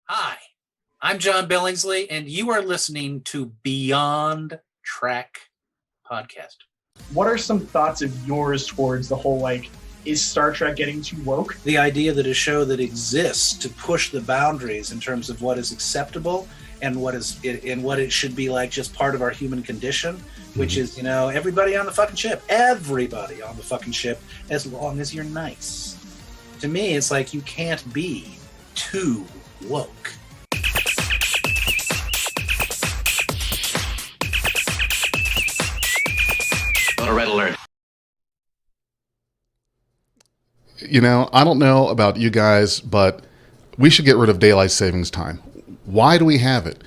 Hi, I'm John Billingsley, and you are listening to Beyond Trek podcast. What are some thoughts of yours towards the whole, is Star Trek getting too woke? The idea that a show that exists to push the boundaries in terms of what is acceptable and what it should be like just part of our human condition, which is, everybody on the fucking ship, as long as you're nice. To me, it's like you can't be too woke. On a red alert. I don't know about you guys, but we should get rid of daylight savings time. Why do we have it?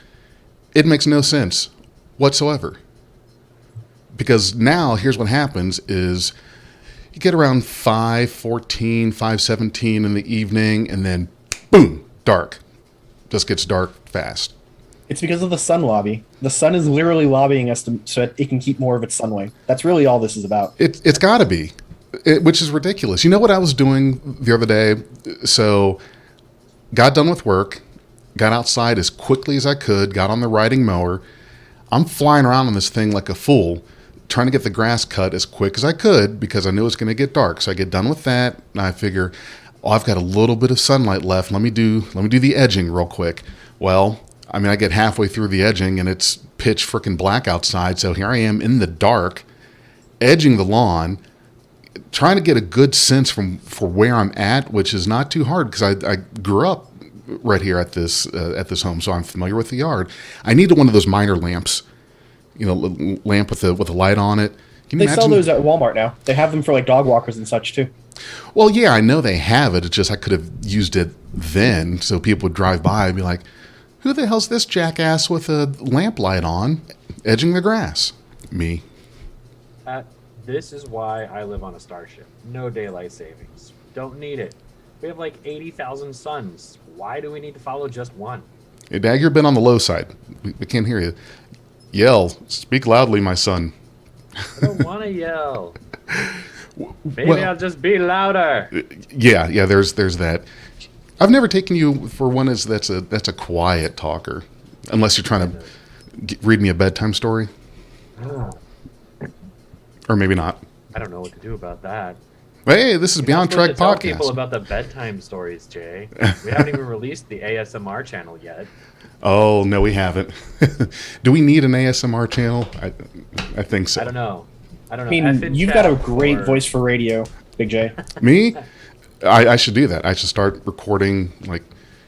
It makes no sense whatsoever. Because now, here's what happens is you get around 5:14, 5:17 in the evening, and then boom, dark. Just gets dark fast. It's because of the sun lobby. The sun is literally lobbying us so that it can keep more of its sunlight. That's really all this is about. It's got to be, which is ridiculous. You know what I was doing the other day? So, got done with work, got outside as quickly as I could, got on the riding mower. I'm flying around on this thing like a fool, trying to get the grass cut as quick as I could because I knew it was going to get dark. So I get done with that, and I figure, I've got a little bit of sunlight left. Let me do the edging real quick. Well, I get halfway through the edging, and it's pitch freaking black outside. So here I am in the dark, edging the lawn, trying to get a good sense for where I'm at, which is not too hard because I grew up right here at this home, so I'm familiar with the yard. I needed one of those miner lamps, lamp with a light on it. They sell those at Walmart now. They have them for dog walkers and such too. Well, yeah, I know they have it. It's just I could have used it then, so people would drive by and be like, "Who the hell's this jackass with a lamp light on, edging the grass?" Me. This is why I live on a starship. No daylight savings. Don't need it. We have 80,000 suns. Why do we need to follow just one? Hey, Dag, you've been on the low side. We can't hear you. Yell. Speak loudly, my son. I don't want to yell. Maybe I'll just be louder. Yeah. There's that. I've never taken you for one that's a quiet talker, unless you're trying to read me a bedtime story. Oh. Or maybe not. I don't know what to do about that. Hey, this is Beyond Trek Tell podcast. people about the bedtime stories, Jay. We haven't even released the ASMR channel yet. Oh no, we haven't. Do we need an ASMR channel? I think so. I don't know. I mean, you've got a great voice for radio, BigJ. Me? I should do that. I should start recording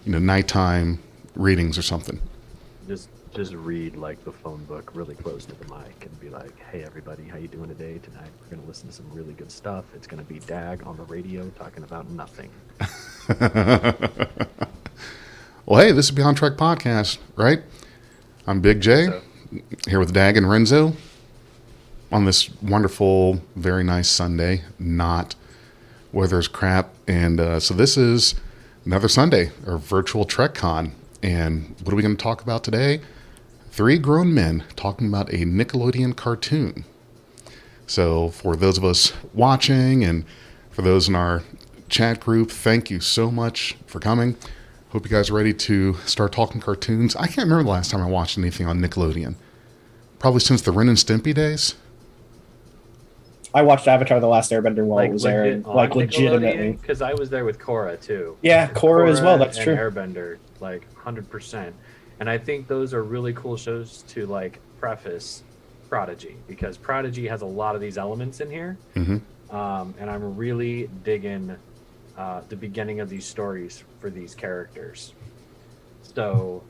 nighttime readings or something. Just read the phone book really close to the mic and be like, "Hey everybody, how you doing today? Tonight we're going to listen to some really good stuff. It's going to be Dag on the radio talking about nothing." Well, hey, this is Beyond Trek podcast, right? I'm BigJ, here with Dag and Renzo on this wonderful, very nice Sunday. Not weather's crap, and so this is another Sunday, our virtual Trek Con. And what are we going to talk about today? 3 grown men talking about a Nickelodeon cartoon. So for those of us watching and for those in our chat group, thank you so much for coming. Hope you guys are ready to start talking cartoons. I can't remember the last time I watched anything on Nickelodeon. Probably since the Ren and Stimpy days. I watched Avatar: The Last Airbender while it was airing, legitimately. Because I was there with Korra too. Yeah, Korra as well. That's true. Airbender, 100%. And I think those are really cool shows to preface Prodigy, because Prodigy has a lot of these elements in here. Mm-hmm. And I'm really digging the beginning of these stories for these characters. So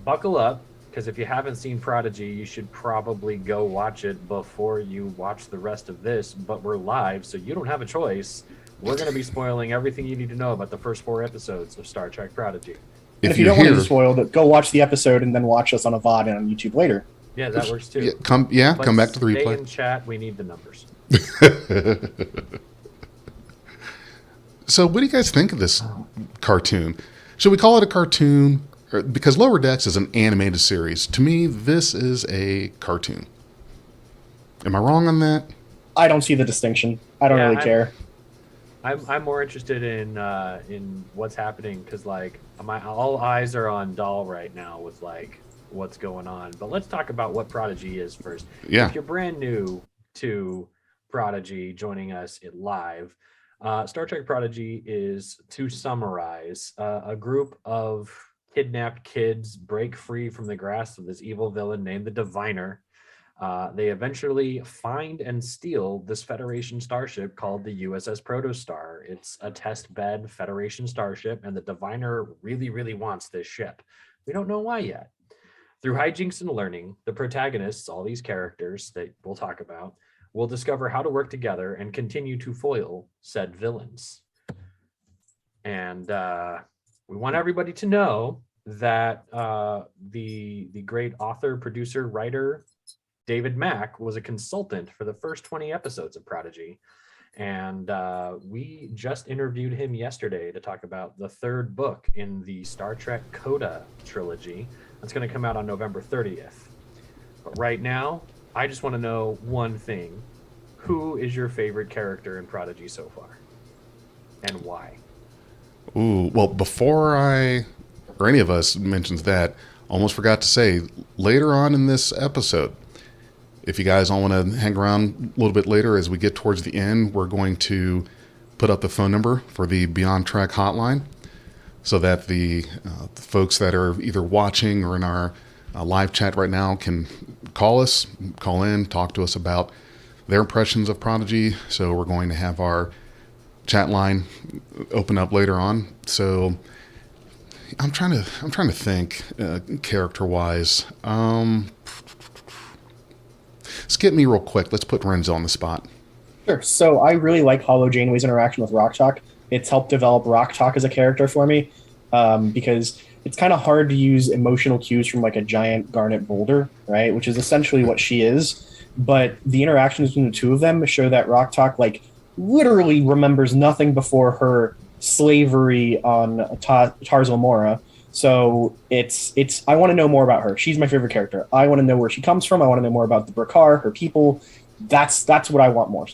buckle up, because if you haven't seen Prodigy, you should probably go watch it before you watch the rest of this. But we're live, so you don't have a choice. We're going to be spoiling everything you need to know about the first 4 episodes of Star Trek Prodigy. If you don't want to be spoiled, go watch the episode and then watch us on a VOD and on YouTube later. Yeah, that works too. Come back to the replay. Stay in chat. We need the numbers. So what do you guys think of this cartoon? Should we call it a cartoon? Because Lower Decks is an animated series. To me, this is a cartoon. Am I wrong on that? I don't see the distinction. I don't really care. I'm more interested in what's happening because like my all eyes are on Doll right now with like what's going on. But let's talk about what Prodigy is first. Yeah. If you're brand new to Prodigy, joining us live, Star Trek Prodigy is, to summarize, a group of kidnapped kids break free from the grasp of this evil villain named the Diviner. They eventually find and steal this Federation starship called the USS Protostar. It's a test bed Federation starship, and the Diviner really, really wants this ship. We don't know why yet. Through hijinks and learning, the protagonists, all these characters that we'll talk about, will discover how to work together and continue to foil said villains. And we want everybody to know that the great author, producer, writer, David Mack was a consultant for the first 20 episodes of Prodigy. And we just interviewed him yesterday to talk about the third book in the Star Trek Coda trilogy. That's going to come out on November 30th. But right now, I just want to know one thing. Who is your favorite character in Prodigy so far? And why? Ooh, well, before I or any of us mentions that, almost forgot to say, later on in this episode, if you guys all want to hang around a little bit later as we get towards the end, we're going to put up the phone number for the Beyond Track hotline so that the folks that are either watching or in our live chat right now can call in, talk to us about their impressions of Prodigy. So we're going to have our chat line open up later on. So I'm trying to think character-wise. Skip me real quick. Let's put Renzo on the spot. Sure. So I really like Hollow Janeway's interaction with Rock Talk. It's helped develop Rock Talk as a character for me because it's kind of hard to use emotional cues from like a giant garnet boulder, right? Which is essentially what she is. But the interactions between the two of them show that Rock Talk like literally remembers nothing before her slavery on Tarzal Mora. So it's I want to know more about her. She's my favorite character. I want to know where she comes from. I want to know more about the Brakar, her people. That's what I want more.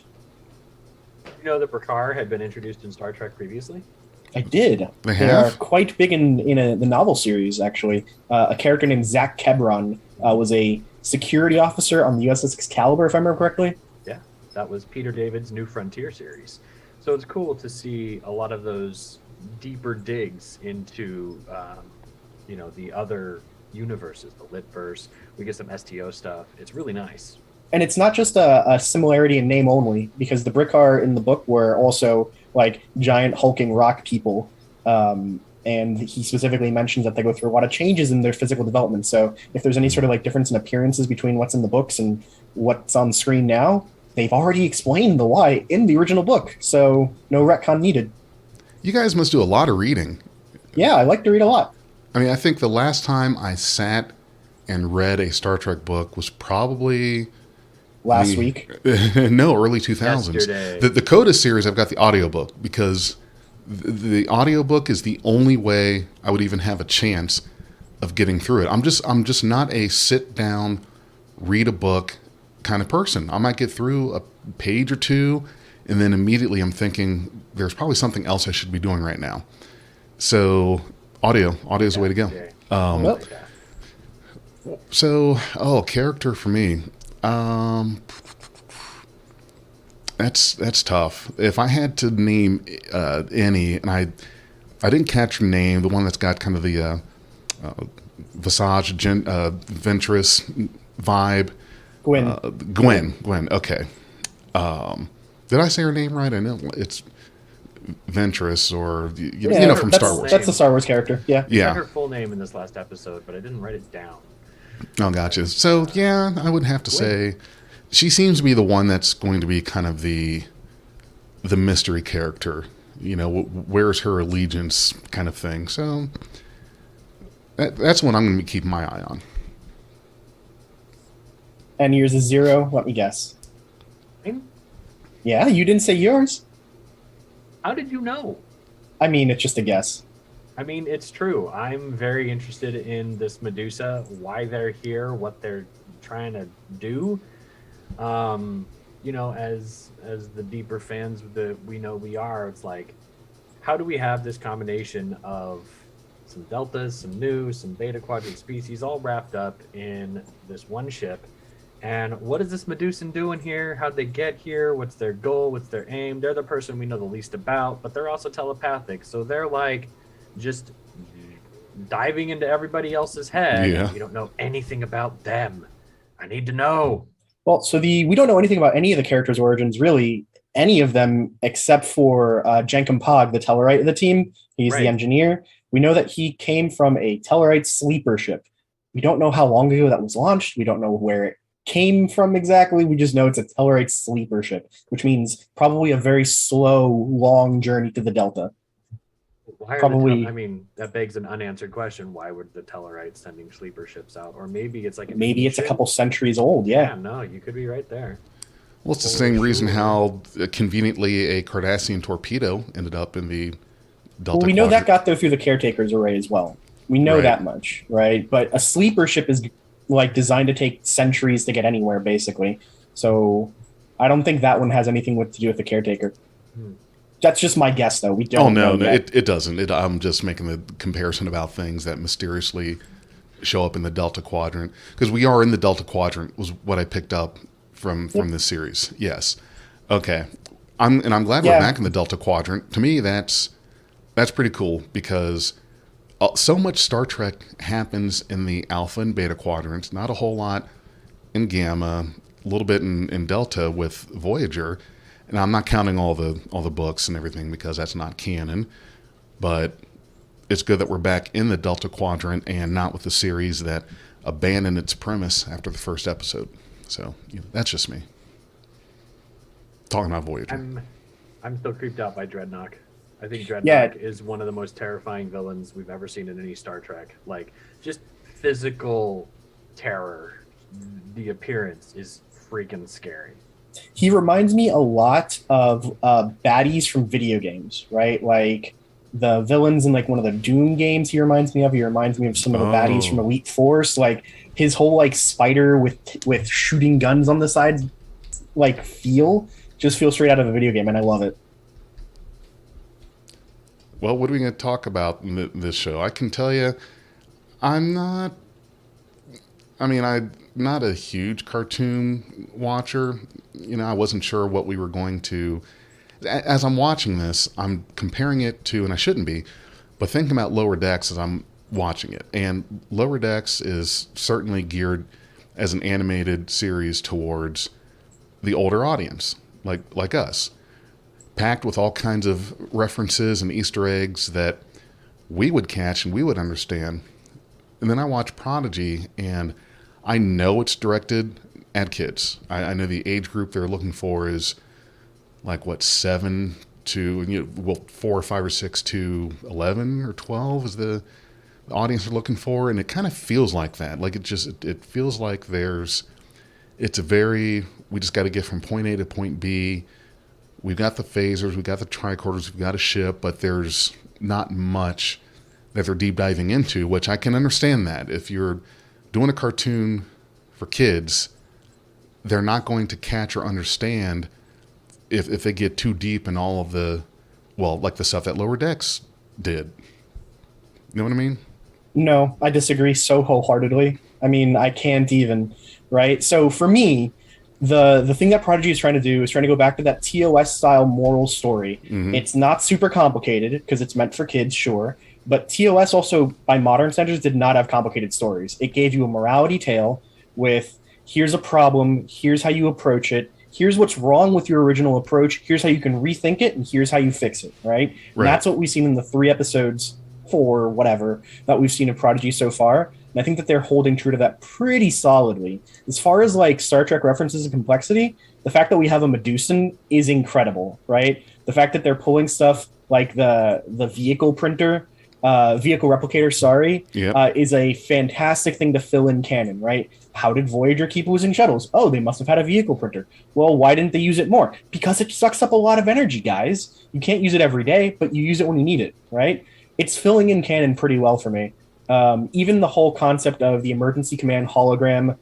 You know that Brakar had been introduced in Star Trek previously? I did. They are quite big in the novel series, actually. A character named Zach Kebron was a security officer on the USS Excalibur, if I remember correctly. Yeah, that was Peter David's New Frontier series. So it's cool to see a lot of those deeper digs into the other universes, the Litverse. We get some STO stuff. It's really nice. And it's not just a similarity in name only, because the Brakar in the book were also like giant hulking rock people. And he specifically mentions that they go through a lot of changes in their physical development. So if there's any sort of like difference in appearances between what's in the books and what's on screen now, they've already explained the why in the original book. So no retcon needed. You guys must do a lot of reading. Yeah, I like to read a lot. I mean, I think the last time I sat and read a Star Trek book was probably last week. No, early 2000s. Yesterday. The Coda series, I've got the audiobook because the audiobook is the only way I would even have a chance of getting through it. I'm just not a sit down, read a book kind of person. I might get through a page or two, and then immediately I'm thinking there's probably something else I should be doing right now. So audio is the way to go. So, character for me. That's tough. If I had to name any, and I didn't catch your name, the one that's got kind of the Visage, Ventress vibe. Gwen. Okay. Did I say her name right? I know it's Ventress, or you know from Star Wars. That's the Star Wars character. Yeah. I said her full name in this last episode, but I didn't write it down. Oh, gotcha. So yeah, I would have to say she seems to be the one that's going to be kind of the mystery character. You know, where's her allegiance kind of thing. So that's what I'm going to be keeping my eye on. And yours is 0. Let me guess. Mine? Yeah, you didn't say yours. How did you know? I mean, it's just a guess. I mean, it's true. I'm very interested in this Medusa, why they're here, what they're trying to do. as the deeper fans that we know we are, it's like, how do we have this combination of some deltas, some new, some beta quadrant species all wrapped up in this one ship? And what is this Medusan doing here? How'd they get here? What's their goal? What's their aim? They're the person we know the least about, but they're also telepathic. So they're like just diving into everybody else's head. Yeah. And we don't know anything about them. I need to know. Well, so we don't know anything about any of the characters' origins, really, any of them except for Jenkum Pog, the Tellarite of the team. He's Right. the engineer. We know that he came from a Tellarite sleeper ship. We don't know how long ago that was launched. We don't know where it came from exactly. We just know it's a Tellarite sleeper ship, which means probably a very slow, long journey to the Delta. Why are Probably- I mean, that begs an unanswered question. Why would the Tellarites sending sleeper ships out? Or maybe it's like Maybe it's a ancient- couple centuries old. Yeah. No, you could be right there. Well, it's the Oh, same reason sure. how conveniently a Cardassian torpedo ended up in the Delta. Well, we know that Quadrant. got there through the Caretaker's array as well. We know Right. that much, right? But a sleeper ship is like designed to take centuries to get anywhere, basically. So I don't think that one has anything to do with the Caretaker. Hmm. That's just my guess, though. We don't. Oh no, know no, yet. it doesn't. I'm just making the comparison about things that mysteriously show up in the Delta Quadrant, because we are in the Delta Quadrant. Was what I picked up from this series. Yes. Okay. I'm glad we're Yeah. back in the Delta Quadrant. To me, that's pretty cool, because so much Star Trek happens in the Alpha and Beta quadrants. Not a whole lot in Gamma. A little bit in Delta with Voyager. And I'm not counting all the books and everything, because that's not canon. But it's good that we're back in the Delta Quadrant and not with the series that abandoned its premise after the first episode. So that's just me talking about Voyager. I'm still creeped out by Dreadnought. I think Dreadnought Yeah. is one of the most terrifying villains we've ever seen in any Star Trek. Like, just physical terror. The appearance is freaking scary. He reminds me a lot of baddies from video games, right? Like the villains in like one of the Doom games. He reminds me of some of the baddies from Elite Force. Like his whole like spider with shooting guns on the sides, like just feels straight out of a video game, and I love it. Well, what are we going to talk about in this show? I can tell you, I'm not a huge cartoon watcher. I wasn't sure what we were going to... As I'm watching this, I'm comparing it to, and I shouldn't be, but thinking about Lower Decks as I'm watching it. And Lower Decks is certainly geared as an animated series towards the older audience, like us. Packed with all kinds of references and Easter eggs that we would catch and we would understand. And then I watch Prodigy, and I know it's directed at kids. I know the age group they're looking for is like 7 to 4 or 5 or 6 to 11 or 12 is the audience are looking for, and it kind of feels like that. Like it feels like it's a very, we just got to get from point A to point B. We've got the phasers, we've got the tricorders, we've got a ship, but there's not much that they're deep diving into, which I can understand that. If you're doing a cartoon for kids, they're not going to catch or understand if they get too deep in all of like the stuff that Lower Decks did. You know what I mean? No, I disagree so wholeheartedly. I mean, I can't even, right? So for me, the thing that Prodigy is trying to do is trying to go back to that TOS style moral story. Mm-hmm. It's not super complicated because it's meant for kids, sure. But TOS also, by modern standards, did not have complicated stories. It gave you a morality tale with here's a problem, here's how you approach it, here's what's wrong with your original approach, here's how you can rethink it, and here's how you fix it, right? And that's what we've seen in the 3 episodes, 4, whatever, that we've seen of Prodigy so far. And I think that they're holding true to that pretty solidly. As far as like Star Trek references and complexity, the fact that we have a Medusan is incredible, right? The fact that they're pulling stuff like the vehicle printer, vehicle replicator, is a fantastic thing to fill in canon, right? How did Voyager keep losing shuttles? Oh, they must have had a vehicle printer. Well, why didn't they use it more? Because it sucks up a lot of energy, guys. You can't use it every day, but you use it when you need it, right? It's filling in canon pretty well for me. Even the whole concept of the emergency command hologram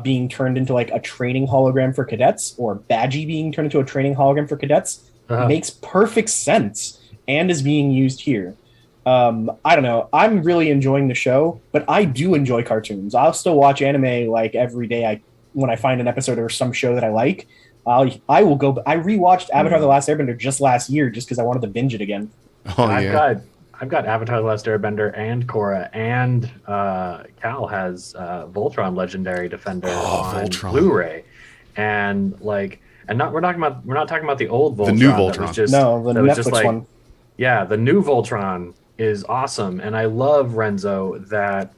being turned into like a training hologram for cadets, or Badgie being turned into a training hologram for cadets, makes perfect sense and is being used here. I don't know. I'm really enjoying the show, but I do enjoy cartoons. I'll still watch anime like every day. When I find an episode or some show that I like, I will go. I rewatched Avatar: The Last Airbender just last year just because I wanted to binge it again. Oh, yeah. I've got Avatar: The Last Airbender and Korra, and Cal has Voltron Legendary Defender on Voltron. Blu-ray, and we're not talking about the old Voltron. The new Voltron. That was just, No, the that was Netflix just like, one. Yeah, the new Voltron is awesome, and I love, Renzo, that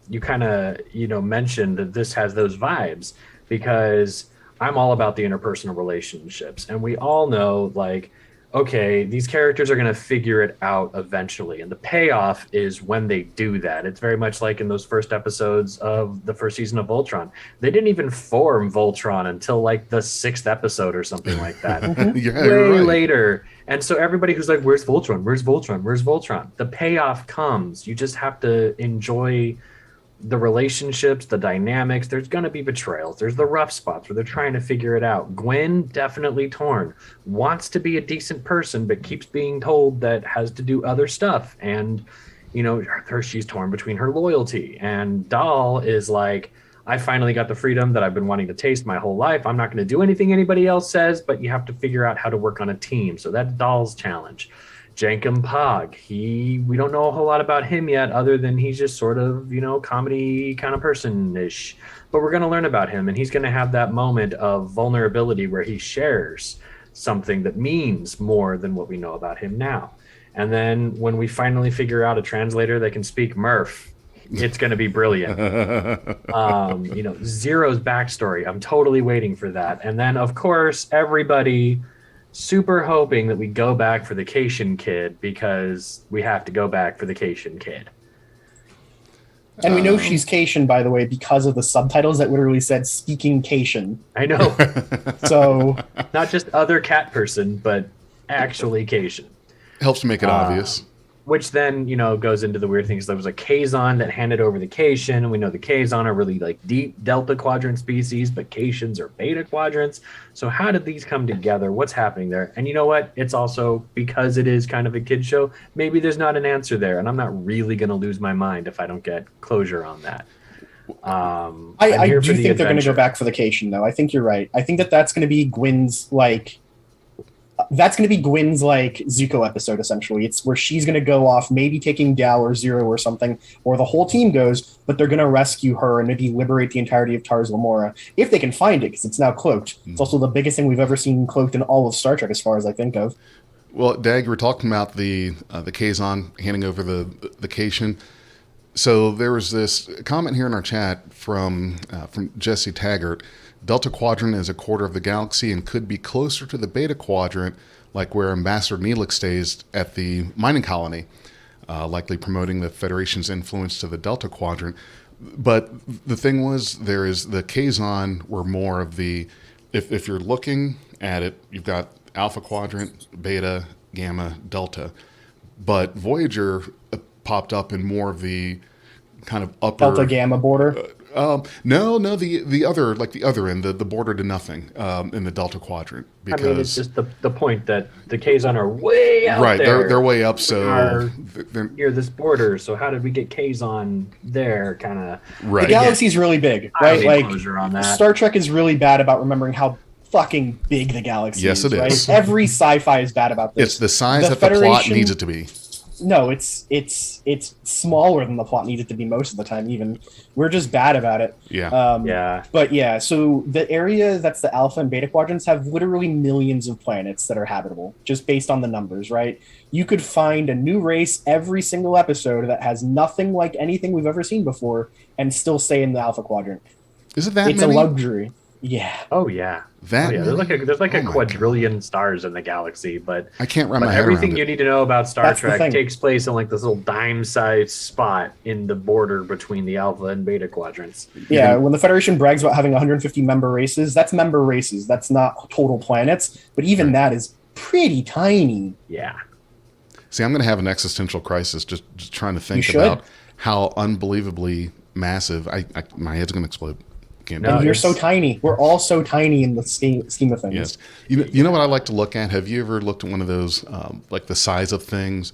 you kind of mentioned that this has those vibes, because I'm all about the interpersonal relationships, and we all know, like, okay, these characters are going to figure it out eventually, and the payoff is when they do that. It's very much like in those first episodes of the first season of Voltron. They didn't even form Voltron until like the 6th episode or something like that. Way later. And so everybody who's like, where's Voltron? Where's Voltron? Where's Voltron? The payoff comes. You just have to enjoy the relationships, the dynamics. There's going to be betrayals. There's the rough spots where they're trying to figure it out. Gwen, definitely torn. Wants to be a decent person, but keeps being told that has to do other stuff. And, she's torn between her loyalty. And Dahl is like, I finally got the freedom that I've been wanting to taste my whole life. I'm not going to do anything anybody else says, but you have to figure out how to work on a team. So that's Dahl's challenge. Jankum Pog, we don't know a whole lot about him yet, other than he's just sort of, comedy kind of person-ish. But we're going to learn about him, and he's going to have that moment of vulnerability where he shares something that means more than what we know about him now. And then when we finally figure out a translator that can speak Murph, it's going to be brilliant. Zero's backstory, I'm totally waiting for that. And then, of course, everybody super hoping that we go back for the Cation Kid, because we have to go back for the Cation Kid. And we know she's Cation, by the way, because of the subtitles that literally said "speaking Cation." I know. So not just other cat person, but actually Cation. Helps to make it obvious. Which then, goes into the weird things. There was a Kazon that handed over the Cation, and we know the Kazon are really like deep Delta Quadrant species, but Cations are Beta Quadrants. So how did these come together? What's happening there? And you know what? It's also, because it is kind of a kid show, maybe there's not an answer there, and I'm not really going to lose my mind if I don't get closure on that. I do think they're going to go back for the Cation, though. I think you're right. I think that's going to be Gwen's Zuko episode, essentially. It's where she's going to go off, maybe taking Dao or Zero or something, or the whole team goes, but they're going to rescue her and maybe liberate the entirety of Tars Lamora, if they can find it, because it's now cloaked. It's also the biggest thing we've ever seen cloaked in all of Star Trek, as far as I think of. Well, Dag, we're talking about the Kazon handing over the Cation. So there was this comment here in our chat from Jesse Taggart. Delta Quadrant is a quarter of the galaxy and could be closer to the Beta Quadrant, like where Ambassador Neelix stays at the mining colony, likely promoting the Federation's influence to the Delta Quadrant. But the thing was, there is the Kazon were more of the, if you're looking at it, you've got Alpha Quadrant, Beta, Gamma, Delta. But Voyager popped up in more of the kind of upper Delta Gamma border. No, the other, like the other end, the border to nothing in the Delta Quadrant. Because it's just the point that the Kazon are way out there. Right, they're way up, so they're near this border. So how did we get Kazon there? Kind of right. The galaxy's really big, right? Like on that. Star Trek is really bad about remembering how fucking big the galaxy yes, is. it right? is. Every sci-fi is bad about this. It's the size that the plot needs it to be. No, it's smaller than the plot needs it to be most of the time. Even we're just bad about it. Yeah. But yeah, so the area that's the Alpha and Beta Quadrants have literally millions of planets that are habitable, just based on the numbers, right? You could find a new race every single episode that has nothing like anything we've ever seen before, and still stay in the Alpha Quadrant. Is it that it's many? a luxury. Yeah. Oh yeah. There's like a quadrillion stars in the galaxy, but I can't wrap my head everything around you it. need to know about Star That's the Trek thing. takes place in like this little dime-sized spot in the border between the Alpha and Beta quadrants. Yeah, when the Federation brags about having 150 member races, that's member races. That's not total planets, but even that is pretty tiny. Yeah. See, I'm going to have an existential crisis just trying to think You should. about how unbelievably massive. My head's going to explode. Can't No, And you're so it's- tiny. We're all so tiny in the scheme of things. Yes. You know what I like to look at? Have you ever looked at one of those, like the size of things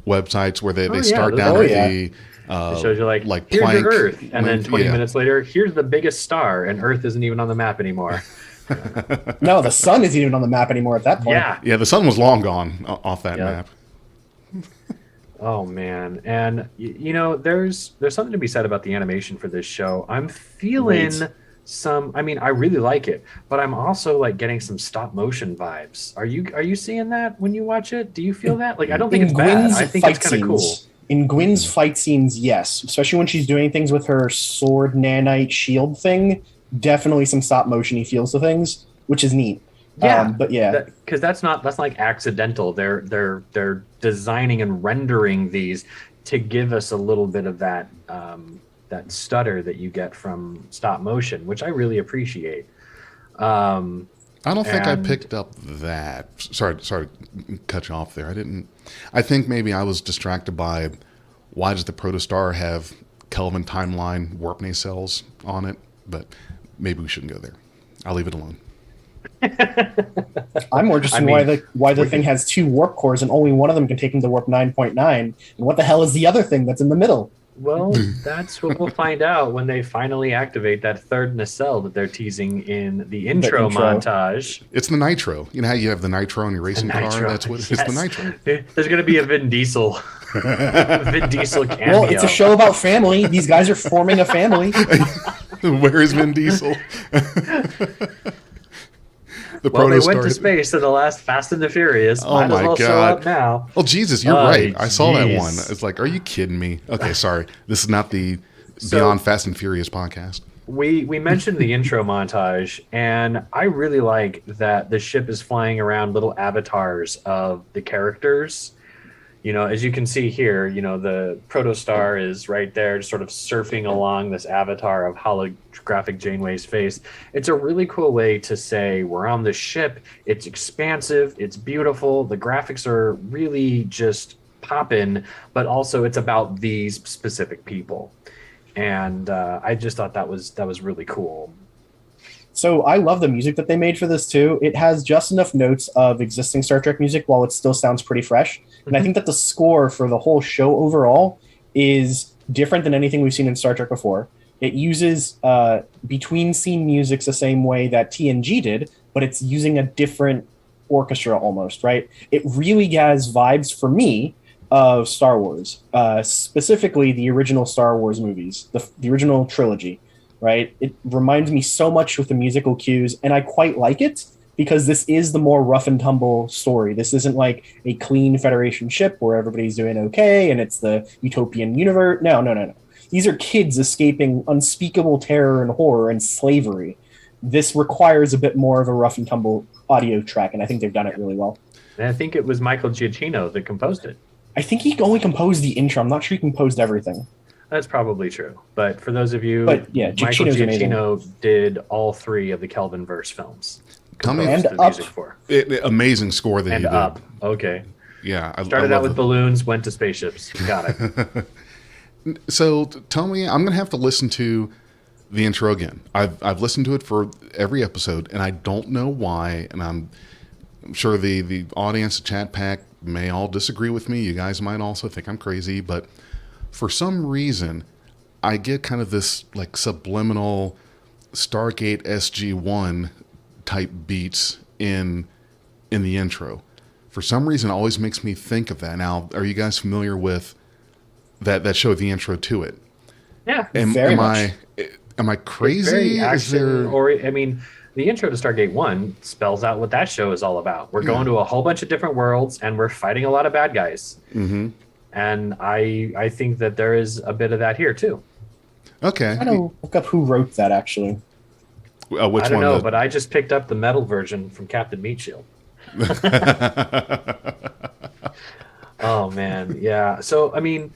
websites where they yeah, start those down are- at Oh, yeah. the, It shows you like here's plank your Earth, and then length? 20 Yeah. minutes later, here's the biggest star, and Earth isn't even on the map anymore. No, the sun isn't even on the map anymore at that point. Yeah. Yeah, the sun was long gone off that Yep. map. Oh man, and you know, there's something to be said about the animation for this show. I'm feeling Great. some. I mean, I really like it, but I'm also like getting some stop motion vibes. Are you seeing that when you watch it? Do you feel that? Like, I don't think In it's bad. Gwyn's I think fight it's kind of cool. scenes, in Gwyn's fight scenes, yes, especially when she's doing things with her sword nanite shield thing. Definitely some stop motion-y feels to things, which is neat. Yeah, but yeah, because that's like accidental. They're designing and rendering these to give us a little bit of that that stutter that you get from stop motion, which I really appreciate. I don't think I And- picked up that. Sorry to cut you off there. I didn't. I think maybe I was distracted by why does the protostar have Kelvin timeline warp nacelles on it? But maybe we shouldn't go there. I'll leave it alone. I'm more interested I in mean, why the thing has 2 warp cores and only one of them can take him to warp 9.9. And what the hell is the other thing that's in the middle? Well, that's what we'll find out when they finally activate that third nacelle that they're teasing in the intro intro. montage. It's the nitro. You know how you have the nitro in your racing car? Nitro, That's what it's yes. the nitro. There's going to be a Vin Diesel. Vin Diesel cameo. Well, it's a show about family. These guys are forming a family. Where is Vin Diesel? The Well, they went protostar- to space in the last Fast and the Furious. Oh Might as my well show God. up now. Oh Jesus, you're Oh, right. I saw that jeez. one. It's like, are you kidding me? Okay, sorry. This is not the So- Beyond Fast and Furious podcast. We mentioned the intro montage, and I really like that the ship is flying around little avatars of the characters. You know, as you can see here, you know, the protostar is right there, sort of surfing along this avatar of holographic Janeway's face. It's a really cool way to say we're on this ship. It's expansive. It's beautiful. The graphics are really just popping, but also it's about these specific people. And I just thought that was really cool. So I love the music that they made for this too. It has just enough notes of existing Star Trek music while it still sounds pretty fresh. And I think that the score for the whole show overall is different than anything we've seen in Star Trek before. It uses between scene music the same way that TNG did, but it's using a different orchestra almost, right? It really has vibes for me of Star Wars, specifically the original Star Wars movies, the original trilogy. Right? It reminds me so much with the musical cues, and I quite like it because this is the more rough and tumble story. This isn't like a clean Federation ship where everybody's doing okay and it's the utopian universe. No. These are kids escaping unspeakable terror and horror and slavery. This requires a bit more of a rough and tumble audio track, and I think they've done it really well. And I think it was Michael Giacchino that composed it. I think he only composed the intro. I'm not sure he composed everything. That's probably true. But for those of you, But, yeah, Michael Giacchino's amazing. Giacchino did all 3 of the Kelvinverse films. Tell me- Composed And the Up. music for. Amazing score that And he did. Up. Okay. Yeah, Started I out love with balloons, went to spaceships. Got it. So tell me, I'm gonna have to listen to the intro again. I've listened to it for every episode, and I don't know why. And I'm sure the audience, the chat pack, may all disagree with me. You guys might also think I'm crazy, but for some reason, I get kind of this like subliminal Stargate SG-1 type beats in the intro. For some reason, it always makes me think of that. Now, are you guys familiar with that show, the intro to it? Yeah. Very much. Am I crazy? Very Is action, there? or I mean, the intro to Stargate 1 spells out what that show is all about. We're going to a whole bunch of different worlds, and we're fighting a lot of bad guys. Mm-hmm. And I think that there is a bit of that here too. Okay. I gotta look up who wrote that actually. Which I don't one? know, but I just picked up the metal version from Captain Meatshield. Oh man, yeah. So I mean,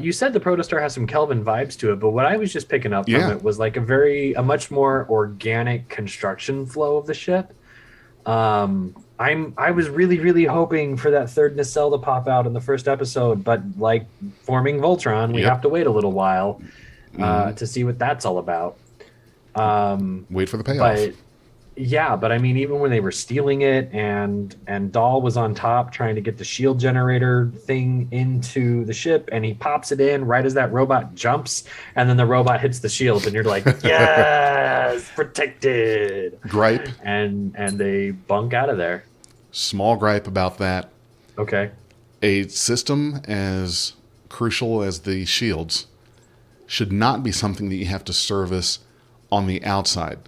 you said the protostar has some Kelvin vibes to it, but what I was just picking up from Yeah. it was like a much more organic construction flow of the ship. I was really hoping for that third nacelle to pop out in the first episode, but like forming Voltron, we Yep. have to wait a little while to see what that's all about. Wait for the payoff. But yeah, but I mean, even when they were stealing it, and Dahl was on top trying to get the shield generator thing into the ship, and he pops it in right as that robot jumps, and then the robot hits the shield, and you're like, yes, protected. Gripe. And they bunk out of there. Small gripe about that. Okay. A system as crucial as the shields should not be something that you have to service on the outside.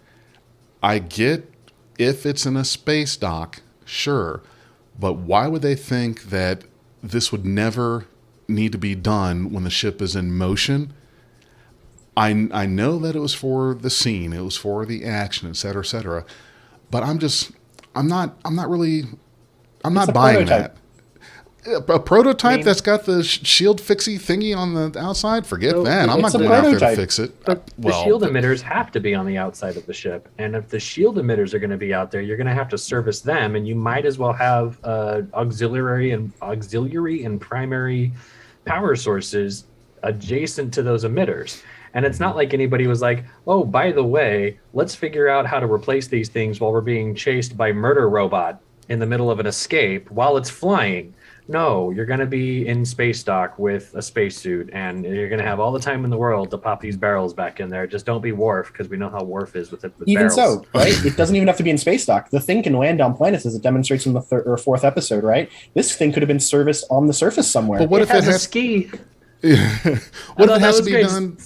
I get if it's in a space dock, sure, but why would they think that this would never need to be done when the ship is in motion? I know that it was for the scene, it was for the action, etc., but I'm not buying that. A prototype that's got the shield fixie thingy on the outside? Forget that. I'm not going out there to fix it. But the shield emitters have to be on the outside of the ship. And if the shield emitters are going to be out there, you're going to have to service them. And you might as well have auxiliary and primary power sources adjacent to those emitters. And it's not like anybody was like, oh, by the way, let's figure out how to replace these things while we're being chased by Murder Robot in the middle of an escape while it's flying. No, you're going to be in space dock with a spacesuit, and you're going to have all the time in the world to pop these barrels back in there. Just don't be Worf, because we know how Worf is with even barrels. So, right? It doesn't even have to be in space dock. The thing can land on planets, as it demonstrates in the third or fourth episode, right? This thing could have been serviced on the surface somewhere. But what if it has a ski? What if it has to be done?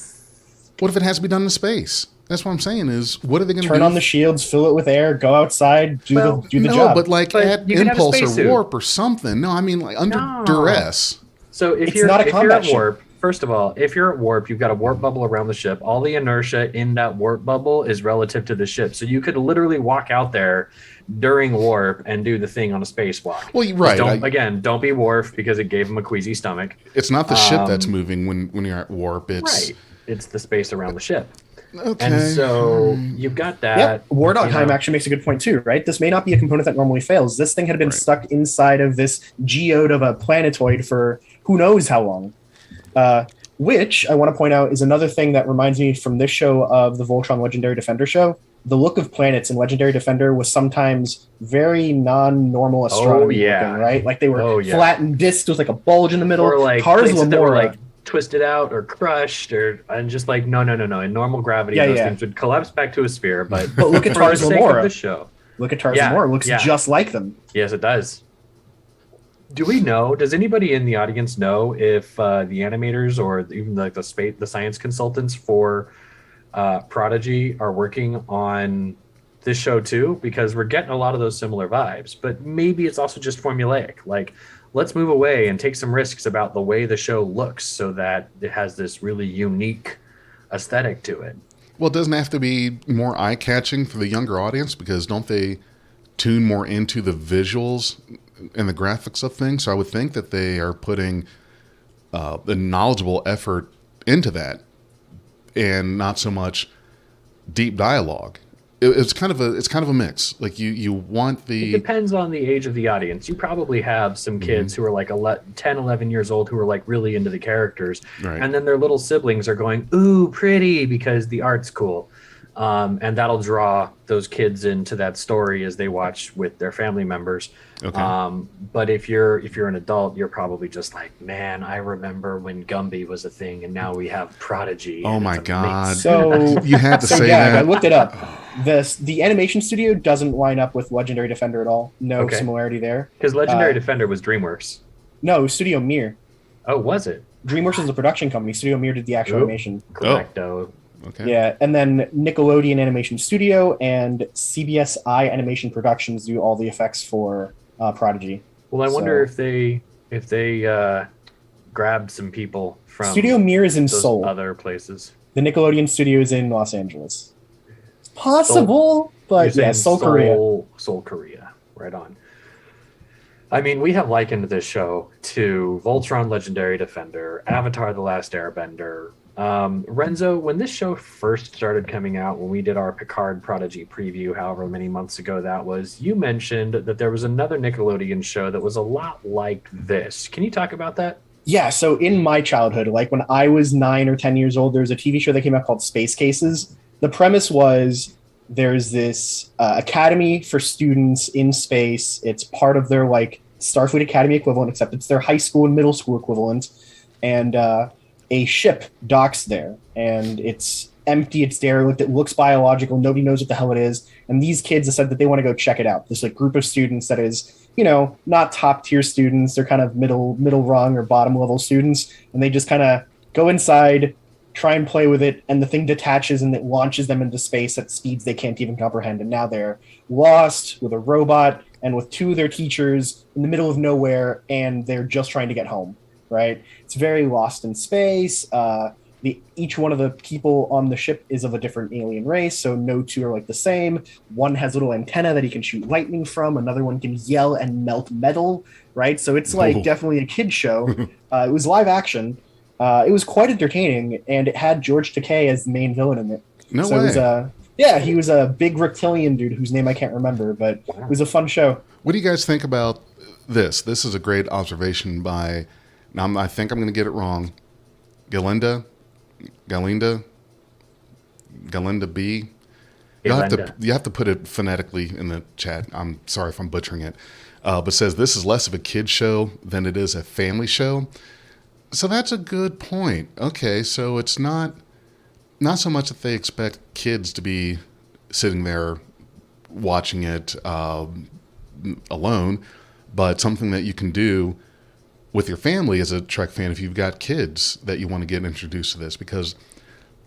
What if it has to be done in space? That's what I'm saying is, what are they going to do? Turn on the shields, fill it with air, go outside, do the job. No, but like at impulse or warp or something. No, I mean like under duress. So if you're at warp, first of all, if you're at warp, you've got a warp bubble around the ship. All the inertia in that warp bubble is relative to the ship. So you could literally walk out there during warp and do the thing on a spacewalk. Well, right. Don't be Worf, because it gave him a queasy stomach. It's not the ship that's moving when you're at warp. It's It's the space around the ship. Okay. And so you've got that. Yep. War dog time actually makes a good point too, right? This may not be a component that normally fails. This thing had been stuck inside of this geode of a planetoid for who knows how long. Which I want to point out is another thing that reminds me from this show of the Voltron Legendary Defender show. The look of planets in Legendary Defender was sometimes very non-normal astronomy looking, right? Like they were flattened discs. There was like a bulge in the middle. Or like Cars that were like twisted out or crushed, and just like no. In normal gravity, those things would collapse back to a sphere. But look at Tars Lamora. The show. Look at Tars Lamora. Looks just like them. Yes, it does. Do we know? Does anybody in the audience know if the animators or even like the science consultants for Prodigy are working on this show too? Because we're getting a lot of those similar vibes, but maybe it's also just formulaic. Like, let's move away and take some risks about the way the show looks so that it has this really unique aesthetic to it. Well, it doesn't have to be more eye-catching for the younger audience, because don't they tune more into the visuals and the graphics of things? So I would think that they are putting a knowledgeable effort into that and not so much deep dialogue. It's kind of a mix. Like you want the... It depends on the age of the audience. You probably have some kids who are like 10, 11 years old who are like really into the characters. Right. And then their little siblings are going, ooh, pretty, because the art's cool. And that'll draw those kids into that story as they watch with their family members. Okay. But if you're an adult, you're probably just like, man, I remember when Gumby was a thing, and now we have Prodigy. Oh my God! So you had to say that. I looked it up. The animation studio doesn't line up with Legendary Defender at all. No similarity there. Because Legendary Defender was DreamWorks. No, Studio Mir. Oh, was it? DreamWorks is a production company. Studio Mir did the actual animation. Correcto. Okay. Yeah, and then Nickelodeon Animation Studio and CBSI Animation Productions do all the effects for Prodigy. Well, I wonder if they grabbed some people from Studio Mir is in those Seoul. Other places. The Nickelodeon studio is in Los Angeles. It's possible, but yeah, Seoul, Korea. Seoul, Korea. Right on. I mean, we have likened this show to Voltron Legendary Defender, Avatar The Last Airbender. Renzo, when this show first started coming out, when we did our Picard Prodigy preview, however many months ago that was, you mentioned that there was another Nickelodeon show that was a lot like this. Can you talk about that? Yeah, so in my childhood, like when I was 9 or 10 years old, there was a TV show that came out called Space Cases. the premise was there's this academy for students in space. It's part of their like Starfleet Academy equivalent, except it's their high school and middle school equivalent. And a ship docks there, and it's empty, it's derelict, it looks biological, nobody knows what the hell it is. And these kids have said that they want to go check it out. This like group of students that is, you know, not top tier students, they're kind of middle rung or bottom level students, and they just kind of go inside, try and play with it, and the thing detaches and it launches them into space at speeds they can't even comprehend. And now they're lost with a robot and with two of their teachers in the middle of nowhere, and they're just trying to get home, right? It's very Lost in Space. Each one of the people on the ship is of a different alien race, so no two are like the same. One has a little antenna that he can shoot lightning from. Another one can yell and melt metal, right? So it's like definitely a kid show. It was live action. It was quite entertaining, and it had George Takei as the main villain in it. No so way. It was, he was a big reptilian dude whose name I can't remember, but it was a fun show. What do you guys think about this? This is a great observation by, now I think I'm going to get it wrong, Galinda B. You have to put it phonetically in the chat. I'm sorry if I'm butchering it. But says this is less of a kid show than it is a family show. So that's a good point. Okay, so it's not so much that they expect kids to be sitting there watching it alone, but something that you can do with your family as a Trek fan if you've got kids that you want to get introduced to this, because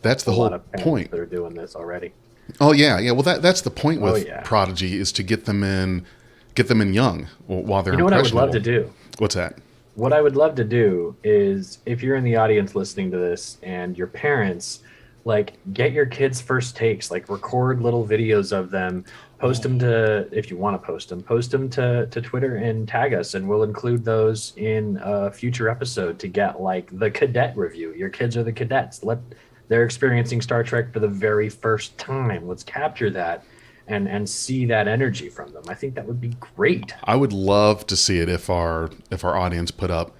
that's the whole point. They're doing this already. Oh yeah. Well, that's the point with Prodigy, is to get them in young while they're. You know what I would love to do? What's that? What I would love to do is, if you're in the audience listening to this and your parents, like, get your kids' first takes, like record little videos of them, post them to, if you want to post them to Twitter and tag us, and we'll include those in a future episode to get like the cadet review. Your kids are the cadets. They're experiencing Star Trek for the very first time. Let's capture that and see that energy from them. I think that would be great. I would love to see it if our audience put up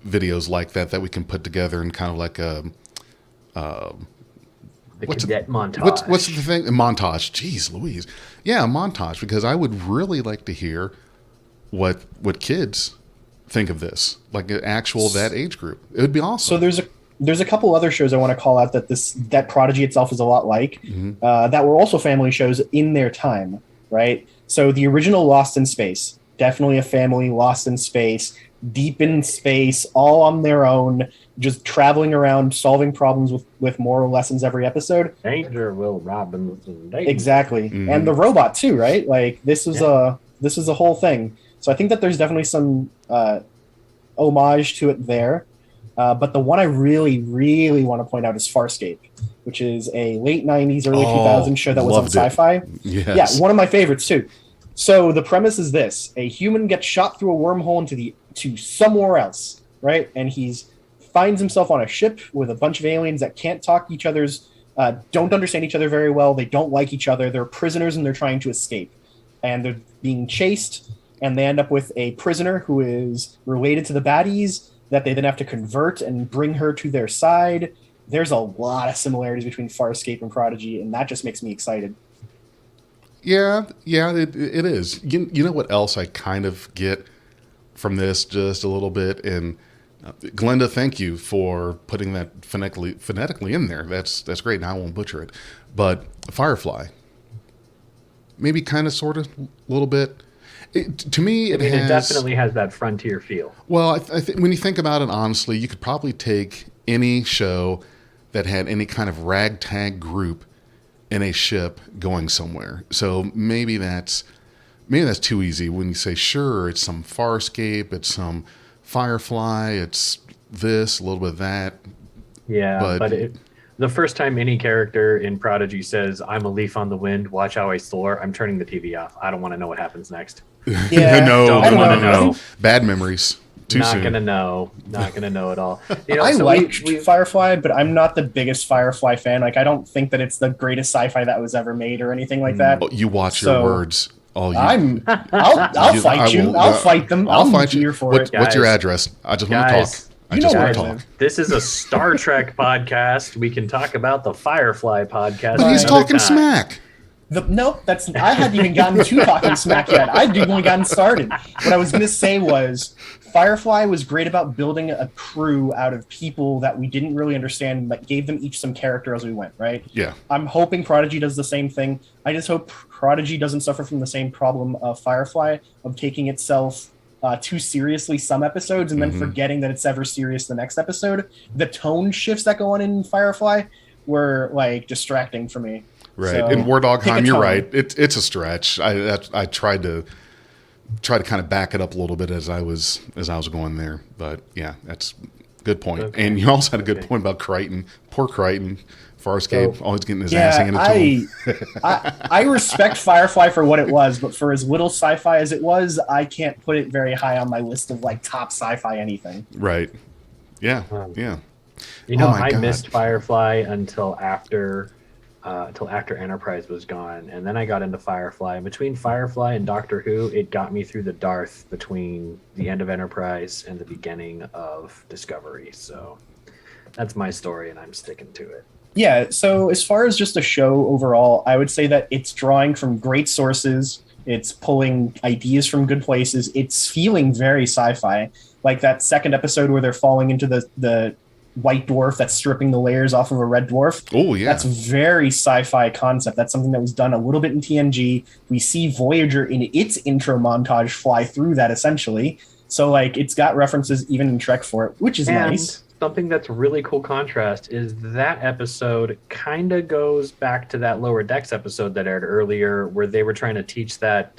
videos like that we can put together in kind of like a cadet montage. What's the thing? A montage. Jeez Louise. Yeah, a montage, because I would really like to hear what kids think of this, like an actual that age group. It would be awesome. So there's a couple other shows I want to call out that Prodigy itself is a lot like, that were also family shows in their time, right? So the original Lost in Space, definitely a family Lost in Space, deep in space, all on their own, just traveling around, solving problems with moral lessons every episode. Danger, Will Robinson. Danger. Exactly. And the robot too, right? Like this is a whole thing. So I think that there's definitely some homage to it there. But the one I really, really want to point out is Farscape, which is a late 90s, early 2000s show that was on Sci-Fi. Yes. Yeah, one of my favorites too. So the premise is this: a human gets shot through a wormhole to somewhere else, right? And he's finds himself on a ship with a bunch of aliens that can't talk each other's, don't understand each other very well. They don't like each other. They're prisoners and they're trying to escape. And they're being chased, and they end up with a prisoner who is related to the baddies that they then have to convert and bring her to their side. There's a lot of similarities between Farscape and Prodigy, and that just makes me excited. Yeah, it is. You know what else I kind of get from this just a little bit? And Glenda, thank you for putting that phonetically in there. That's great. Now I won't butcher it. But Firefly, maybe kind of, sort of, a little bit. To me, it definitely has that frontier feel. Well, I think when you think about it honestly, you could probably take any show that had any kind of ragtag group in a ship going somewhere. So maybe that's too easy when you say, sure, it's some Farscape, it's some Firefly, it's this, a little bit of that. Yeah, but the first time any character in Prodigy says, "I'm a leaf on the wind, watch how I soar," I'm turning the TV off. I don't want to know what happens next. Yeah, no, I don't want to know. Bad memories. Too not soon. Not gonna know at all. I like Firefly, but I'm not the biggest Firefly fan. Like, I don't think that it's the greatest sci-fi that was ever made or anything like that. You watch your words. I'll fight you. I'll fight them. I'll fight you here for it. What's your address? I just want to talk. I You just know want where to I talk. live. This is a Star Trek podcast. We can talk about the Firefly podcast. But he's another talking time. smack. No, I hadn't even gotten to talking smack yet. I'd only gotten started. What I was going to say was Firefly was great about building a crew out of people that we didn't really understand, but gave them each some character as we went, right? Yeah. I'm hoping Prodigy does the same thing. I just hope Prodigy doesn't suffer from the same problem of Firefly, of taking itself too seriously some episodes and then forgetting that it's ever serious the next episode. The tone shifts that go on in Firefly were like distracting for me. Right. So, In War Dog pick a Heim, you're tone. right. It's a stretch. I tried to kind of back it up a little bit as I was going there. But yeah, that's a good point. Okay. And you also had a good point about Crichton. Poor Crichton. Farscape always getting his ass handed to him. I respect Firefly for what it was, but for as little sci-fi as it was, I can't put it very high on my list of like top sci-fi anything. Right. Yeah. Yeah. You know, Oh my I God. missed Firefly until after Enterprise was gone, and then I got into Firefly. Between Firefly and Doctor Who, it got me through the Darth between the end of Enterprise and the beginning of Discovery. So that's my story, and I'm sticking to it. Yeah, so as far as just a show overall, I would say that it's drawing from great sources. It's pulling ideas from good places. It's feeling very sci-fi. Like that second episode where they're falling into the white dwarf that's stripping the layers off of a red dwarf. Oh, yeah. That's very sci-fi concept. That's something that was done a little bit in TNG. We see Voyager in its intro montage fly through that essentially. So like it's got references even in Trek for it, which is nice. Something that's really cool contrast is that episode kind of goes back to that Lower Decks episode that aired earlier where they were trying to teach that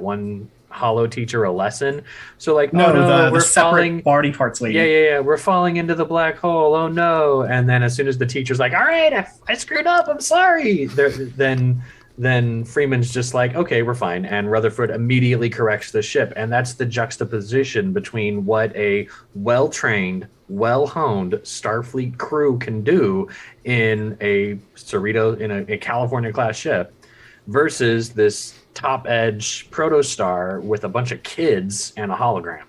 one Hollow teacher a lesson. So like, The we're separate falling body parts lady. Yeah, we're falling into the black hole. Oh no. And then as soon as the teacher's like, all right, I screwed up, I'm sorry. Then Freeman's just like, okay, we're fine. And Rutherford immediately corrects the ship. And that's the juxtaposition between what a well-trained, well-honed Starfleet crew can do in a Cerritos, in a California class ship versus this top edge protostar with a bunch of kids and a hologram.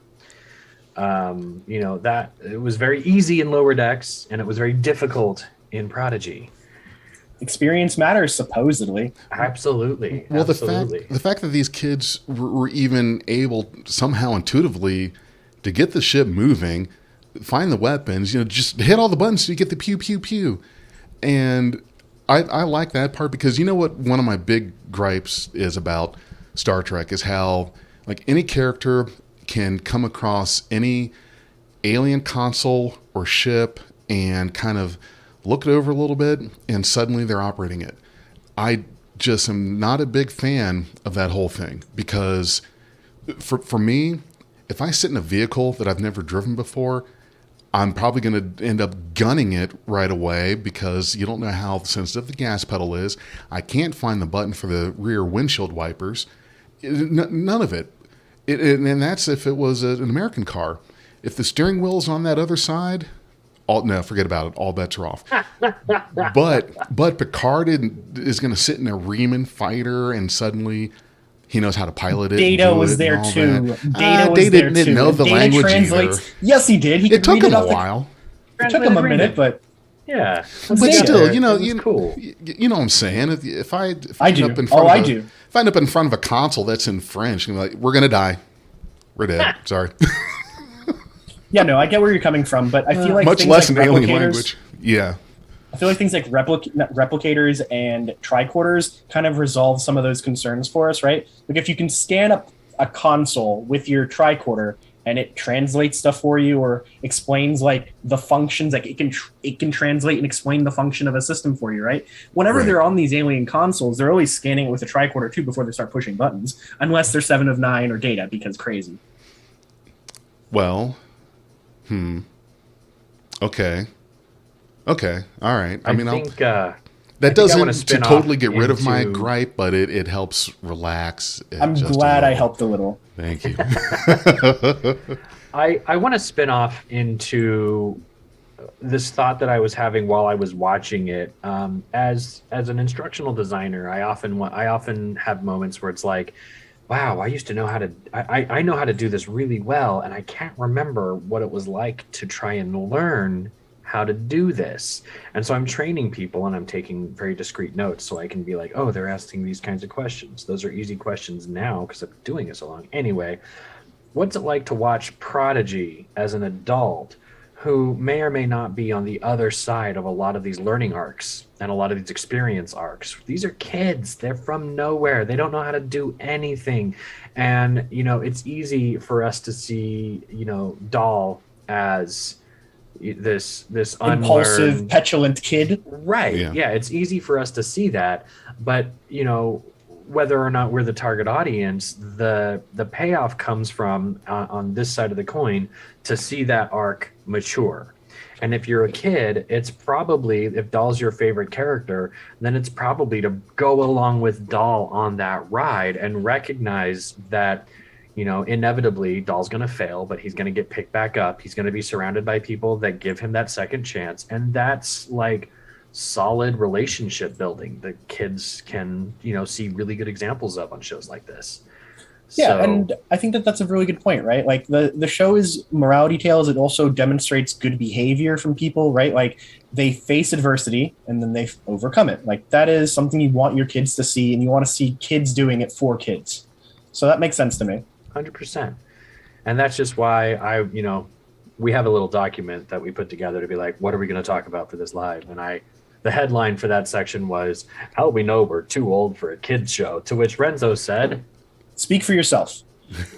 That it was very easy in Lower Decks and it was very difficult in Prodigy. Experience matters, supposedly. Absolutely. Well, absolutely. the fact that these kids were even able somehow intuitively to get the ship moving, find the weapons, just hit all the buttons so you get the pew, pew, pew. And I like that part because you know what one of my big gripes is about Star Trek is how like any character can come across any alien console or ship and kind of look it over a little bit, and suddenly they're operating it. I just am not a big fan of that whole thing because for me, if I sit in a vehicle that I've never driven before, I'm probably going to end up gunning it right away because you don't know how sensitive the gas pedal is. I can't find the button for the rear windshield wipers. None of it. And that's if it was an American car. If the steering wheel's on that other side... no, forget about it. All bets are off. But Picard is going to sit in a Riemann fighter, and suddenly he knows how to pilot it. Data was there too. Data didn't know the language either. Yes, he did. It took him a while. It took him a minute, but yeah. But still, cool. You know what I'm saying. If I I end do. up in front Oh, of I a- do. If I end up in front of a console that's in French, I'm like, we're gonna die. We're dead. Sorry. yeah, no, I get where you're coming from, but I feel like Much things less like an alien replicators- language. Yeah. I feel like things like replicators and tricorders kind of resolve some of those concerns for us, right? Like if you can scan up a console with your tricorder and it translates stuff for you or explains like the functions, like it can translate and explain the function of a system for you, right? Whenever Right. they're on these alien consoles, they're always scanning it with a tricorder too before they start pushing buttons, unless they're 7 of 9 or Data because crazy. Well, Okay. All right. I mean, think, that I doesn't wanna to spin totally off get rid of my into- gripe, but it helps relax. It I'm just a glad I little. helped a little. Thank you. I want to spin off into this thought that I was having while I was watching it. As an instructional designer, I often have moments where it's like wow, I used to know how to, I know how to do this really well, and I can't remember what it was like to try and learn how to do this. And so I'm training people and I'm taking very discrete notes so I can be like, oh, they're asking these kinds of questions. Those are easy questions now because I'm doing it so long. Anyway, what's it like to watch Prodigy as an adult who may or may not be on the other side of a lot of these learning arcs and a lot of these experience arcs? These are kids. They're from nowhere. They don't know how to do anything. And, you know, it's easy for us to see, you know, Doll as this Impulsive, unlearned, petulant kid. right. Yeah, it's easy for us to see that, but you know, whether or not we're the target audience, the payoff comes from on this side of the coin to see that arc mature. And if you're a kid, it's probably, if Doll's your favorite character, then it's probably to go along with Doll on that ride and recognize that, you know, inevitably Doll's going to fail, but he's going to get picked back up. He's going to be surrounded by people that give him that second chance. And that's like solid relationship building that kids can, you know, see really good examples of on shows like this. Yeah, and I think that that's a really good point, right? Like the show is morality tales. It also demonstrates good behavior from people, right? Like they face adversity and then they overcome it. Like that is something you want your kids to see, and you want to see kids doing it for kids. So that makes sense to me. 100%. And that's just why you know, we have a little document that we put together to be like, what are we going to talk about for this live? And the headline for that section was, how we know we're too old for a kids show, to which Renzo said, speak for yourself.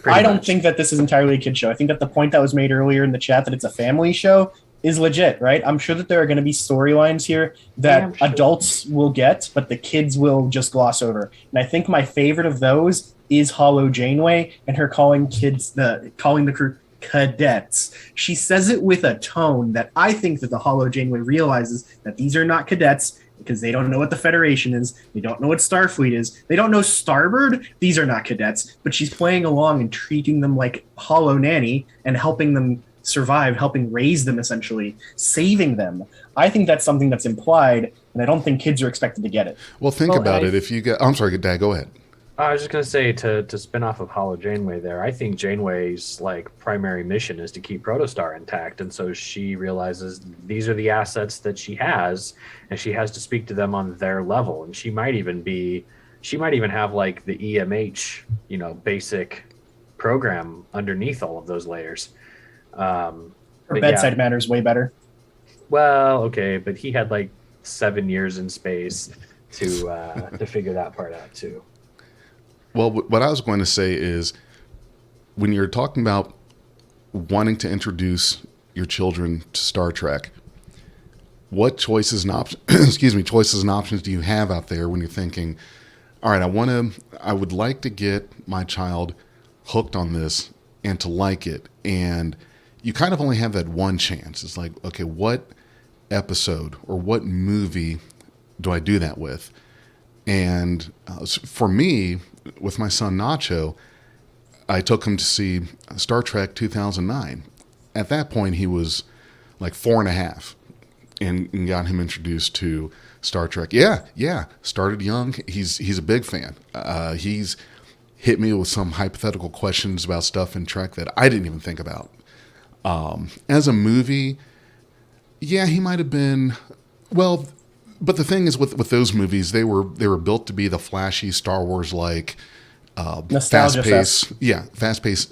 I don't think that this is entirely a kid show. I think that the point that was made earlier in the chat that it's a family show is legit, right? I'm sure that there are going to be storylines here that adults will get, but the kids will just gloss over. And I think my favorite of those is Hollow Janeway and her calling the crew cadets. She says it with a tone that I think that the Hollow Janeway realizes that these are not cadets because they don't know what the Federation is. They don't know what Starfleet is. They don't know Starboard. These are not cadets. But she's playing along and treating them like Hollow Nanny and helping them survive, helping raise them, essentially, saving them. I think that's something that's implied, and I don't think kids are expected to get it. Well, think about it. If you get... I'm sorry, Dad, go ahead. I was just going to say, to spin off of Hollow Janeway there, I think Janeway's like primary mission is to keep Protostar intact. And so she realizes these are the assets that she has, and she has to speak to them on their level. And she might even have like the EMH, you know, basic program underneath all of those layers. Her bedside manner is way better. Well, okay, but he had like 7 years in space to figure that part out too. Well, what I was going to say is, when you're talking about wanting to introduce your children to Star Trek, what choices and options do you have out there when you're thinking, all right, I would like to get my child hooked on this and to like it, and you kind of only have that one chance. It's like, okay, what episode or what movie do I do that with? And for me, with my son Nacho, I took him to see Star Trek 2009. At that point, he was like 4.5, and got him introduced to Star Trek. Yeah. Started young. He's a big fan. He's hit me with some hypothetical questions about stuff in Trek that I didn't even think about. As a movie, yeah, he might have been, well, but the thing is with those movies, they were built to be the flashy Star Wars like fast-paced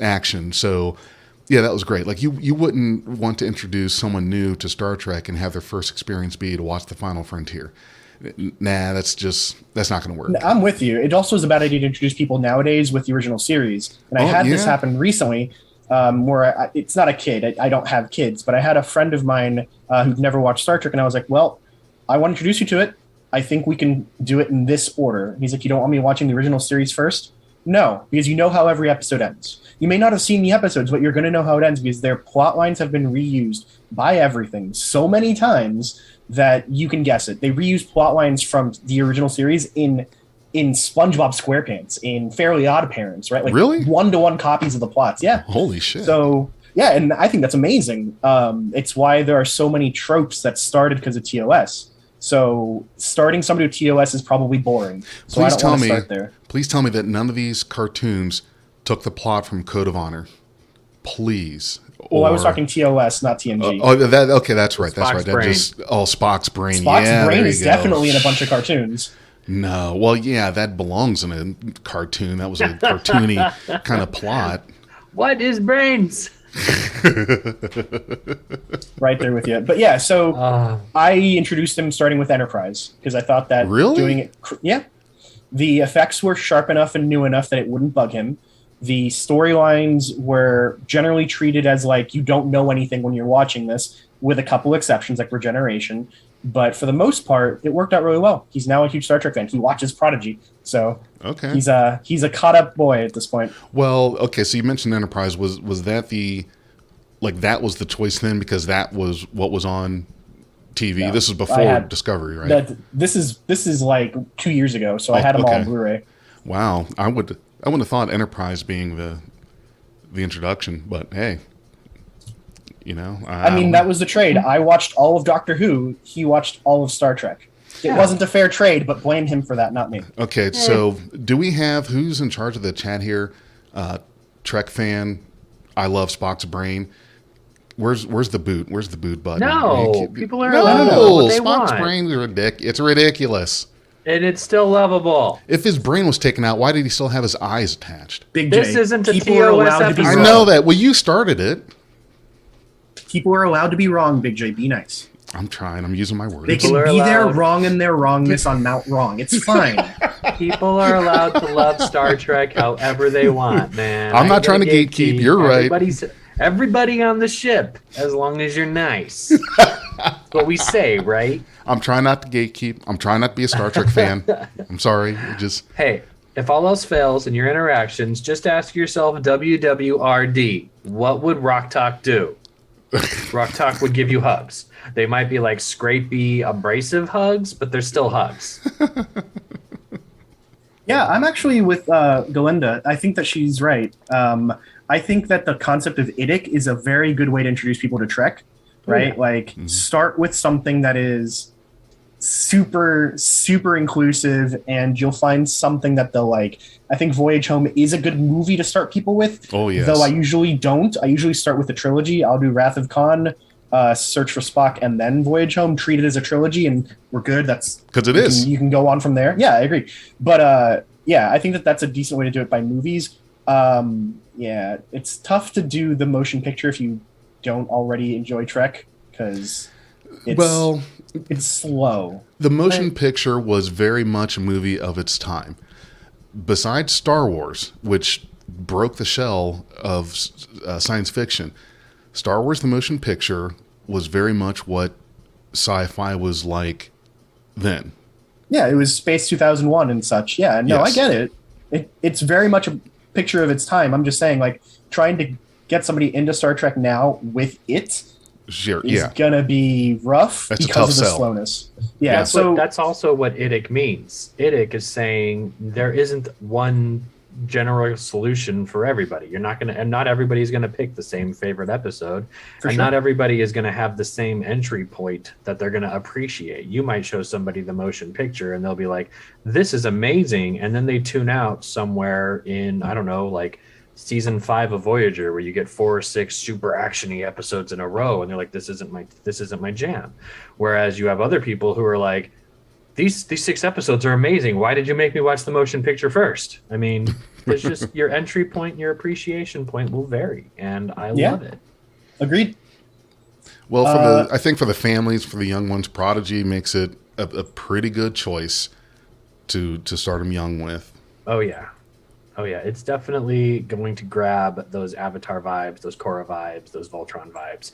action. So yeah, that was great. Like you wouldn't want to introduce someone new to Star Trek and have their first experience be to watch The Final Frontier. Nah, that's not going to work. I'm with you. It also is a bad idea to introduce people nowadays with the original series. And I had this happen recently, where it's not a kid. I don't have kids, but I had a friend of mine who'd never watched Star Trek, and I was like, well, I want to introduce you to it. I think we can do it in this order. And he's like, you don't want me watching the original series first? No, because you know how every episode ends. You may not have seen the episodes, but you're going to know how it ends because their plot lines have been reused by everything so many times that you can guess it. They reuse plot lines from the original series in Spongebob Squarepants, in Fairly Odd Parents, right? Like really? 1-to-1 copies of the plots. Yeah. Holy shit. So yeah, and I think that's amazing. It's why there are so many tropes that started because of TOS. So starting somebody with TOS is probably boring. So I don't want to start there. Please tell me that none of these cartoons took the plot from Code of Honor. Please. Well, I was talking TOS, not TNG. Okay, that's right. That's Spock's right. That brain. Spock's brain. Spock's brain is definitely in a bunch of cartoons. No, well, yeah, that belongs in a cartoon. That was a cartoony kind of plot. What is brains? Right there with you. But yeah, so I introduced him starting with Enterprise because I thought that doing it, the effects were sharp enough and new enough that it wouldn't bug him. The storylines were generally treated as like you don't know anything when you're watching this, with a couple exceptions like Regeneration. But for the most part, it worked out really well. He's now a huge Star Trek fan. He watches Prodigy, so okay, he's a caught up boy at this point. Well, okay, so you mentioned Enterprise. Was that that was the choice then because that was what was on TV? No, this was before Discovery, right? This is like 2 years ago, so I had them all on Blu-ray. Wow, I wouldn't have thought Enterprise being the introduction, but hey, you know. I mean, that was the trade. I watched all of Doctor Who. He watched all of Star Trek. It wasn't a fair trade, but blame him for that, not me. Okay, so do we have who's in charge of the chat here? Trek fan. I love Spock's brain. Where's the boot? Where's the boot button? No, people are allowed to know what they Spock's want. brain is it's ridiculous. And it's still lovable. If his brain was taken out, why did he still have his eyes attached? BigJ, This isn't a people are TOS allowed to be episode. I wrong. know that. Well, you started it. People are allowed to be wrong, BigJ. Be nice. I'm trying. I'm using my words. They can People are be their allowed. wrong in their wrongness on Mount Wrong. It's fine. People are allowed to love Star Trek however they want, man. I'm not I trying to gotta gatekeep. You're right. Everybody on the ship, as long as you're nice. That's what we say, right? I'm trying not to gatekeep. I'm trying not to be a Star Trek fan. I'm sorry. It just Hey, if all else fails in your interactions, just ask yourself WWRD. What would Rock Talk do? Rock Talk would give you hugs. They might be like scrapey, abrasive hugs, but they're still hugs. Yeah, I'm actually with Galinda. I think that she's right. I think that the concept of IDIC is a very good way to introduce people to Trek, right? Yeah. Like, start with something that is super, super inclusive, and you'll find something that they'll like. I think Voyage Home is a good movie to start people with. Oh, yes. Though I usually don't. I usually start with the trilogy. I'll do Wrath of Khan, Search for Spock, and then Voyage Home. Treat it as a trilogy, and we're good. That's because it is. You can go on from there. Yeah, I agree. But yeah, I think that that's a decent way to do it by movies. Yeah, it's tough to do the motion picture if you don't already enjoy Trek because it's slow. The motion picture was very much a movie of its time. Besides Star Wars, which broke the shell of science fiction, Star Wars the motion picture was very much what sci-fi was like then. Yeah, it was Space 2001 and such. Yeah, no, Yes. I get it. It's very much a picture of its time. I'm just saying, like, trying to get somebody into Star Trek now with it Sure, is yeah. gonna be rough That's a because tough of the sell. slowness. Yeah, That's also what IDIC means. IDIC is saying there isn't one general solution for everybody. You're not and not everybody's gonna pick the same favorite episode, For and sure. not everybody is gonna have the same entry point that they're gonna appreciate. You might show somebody the motion picture, and they'll be like, "This is amazing," and then they tune out somewhere in I don't know, like season 5 of Voyager, where you get 4 or 6 super actiony episodes in a row, and they're like, this isn't my jam. Whereas you have other people who are like, these 6 episodes are amazing. Why did you make me watch the motion picture first? I mean, it's just your entry point, your appreciation point will vary, and I love it. Agreed. Well, I think for the families, for the young ones, Prodigy makes it a pretty good choice to start them young with. Oh yeah, it's definitely going to grab those Avatar vibes, those Korra vibes, those Voltron vibes,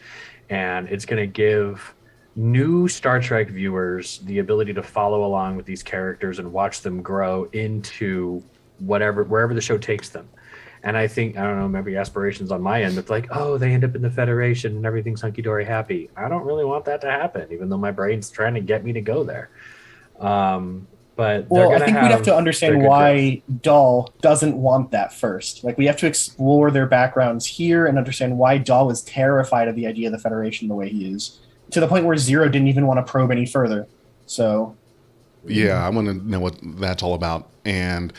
and it's going to give new Star Trek viewers the ability to follow along with these characters and watch them grow into wherever the show takes them. And I think, I don't know, maybe aspirations on my end, it's like, oh, they end up in the Federation and everything's hunky-dory happy. I don't really want that to happen, even though my brain's trying to get me to go there. But Well, I think we'd have to understand their good why Dahl doesn't want that first. Like, we have to explore their backgrounds here and understand why Dahl is terrified of the idea of the Federation the way he is, to the point where Zero didn't even want to probe any further. So Yeah, I want to know what that's all about. And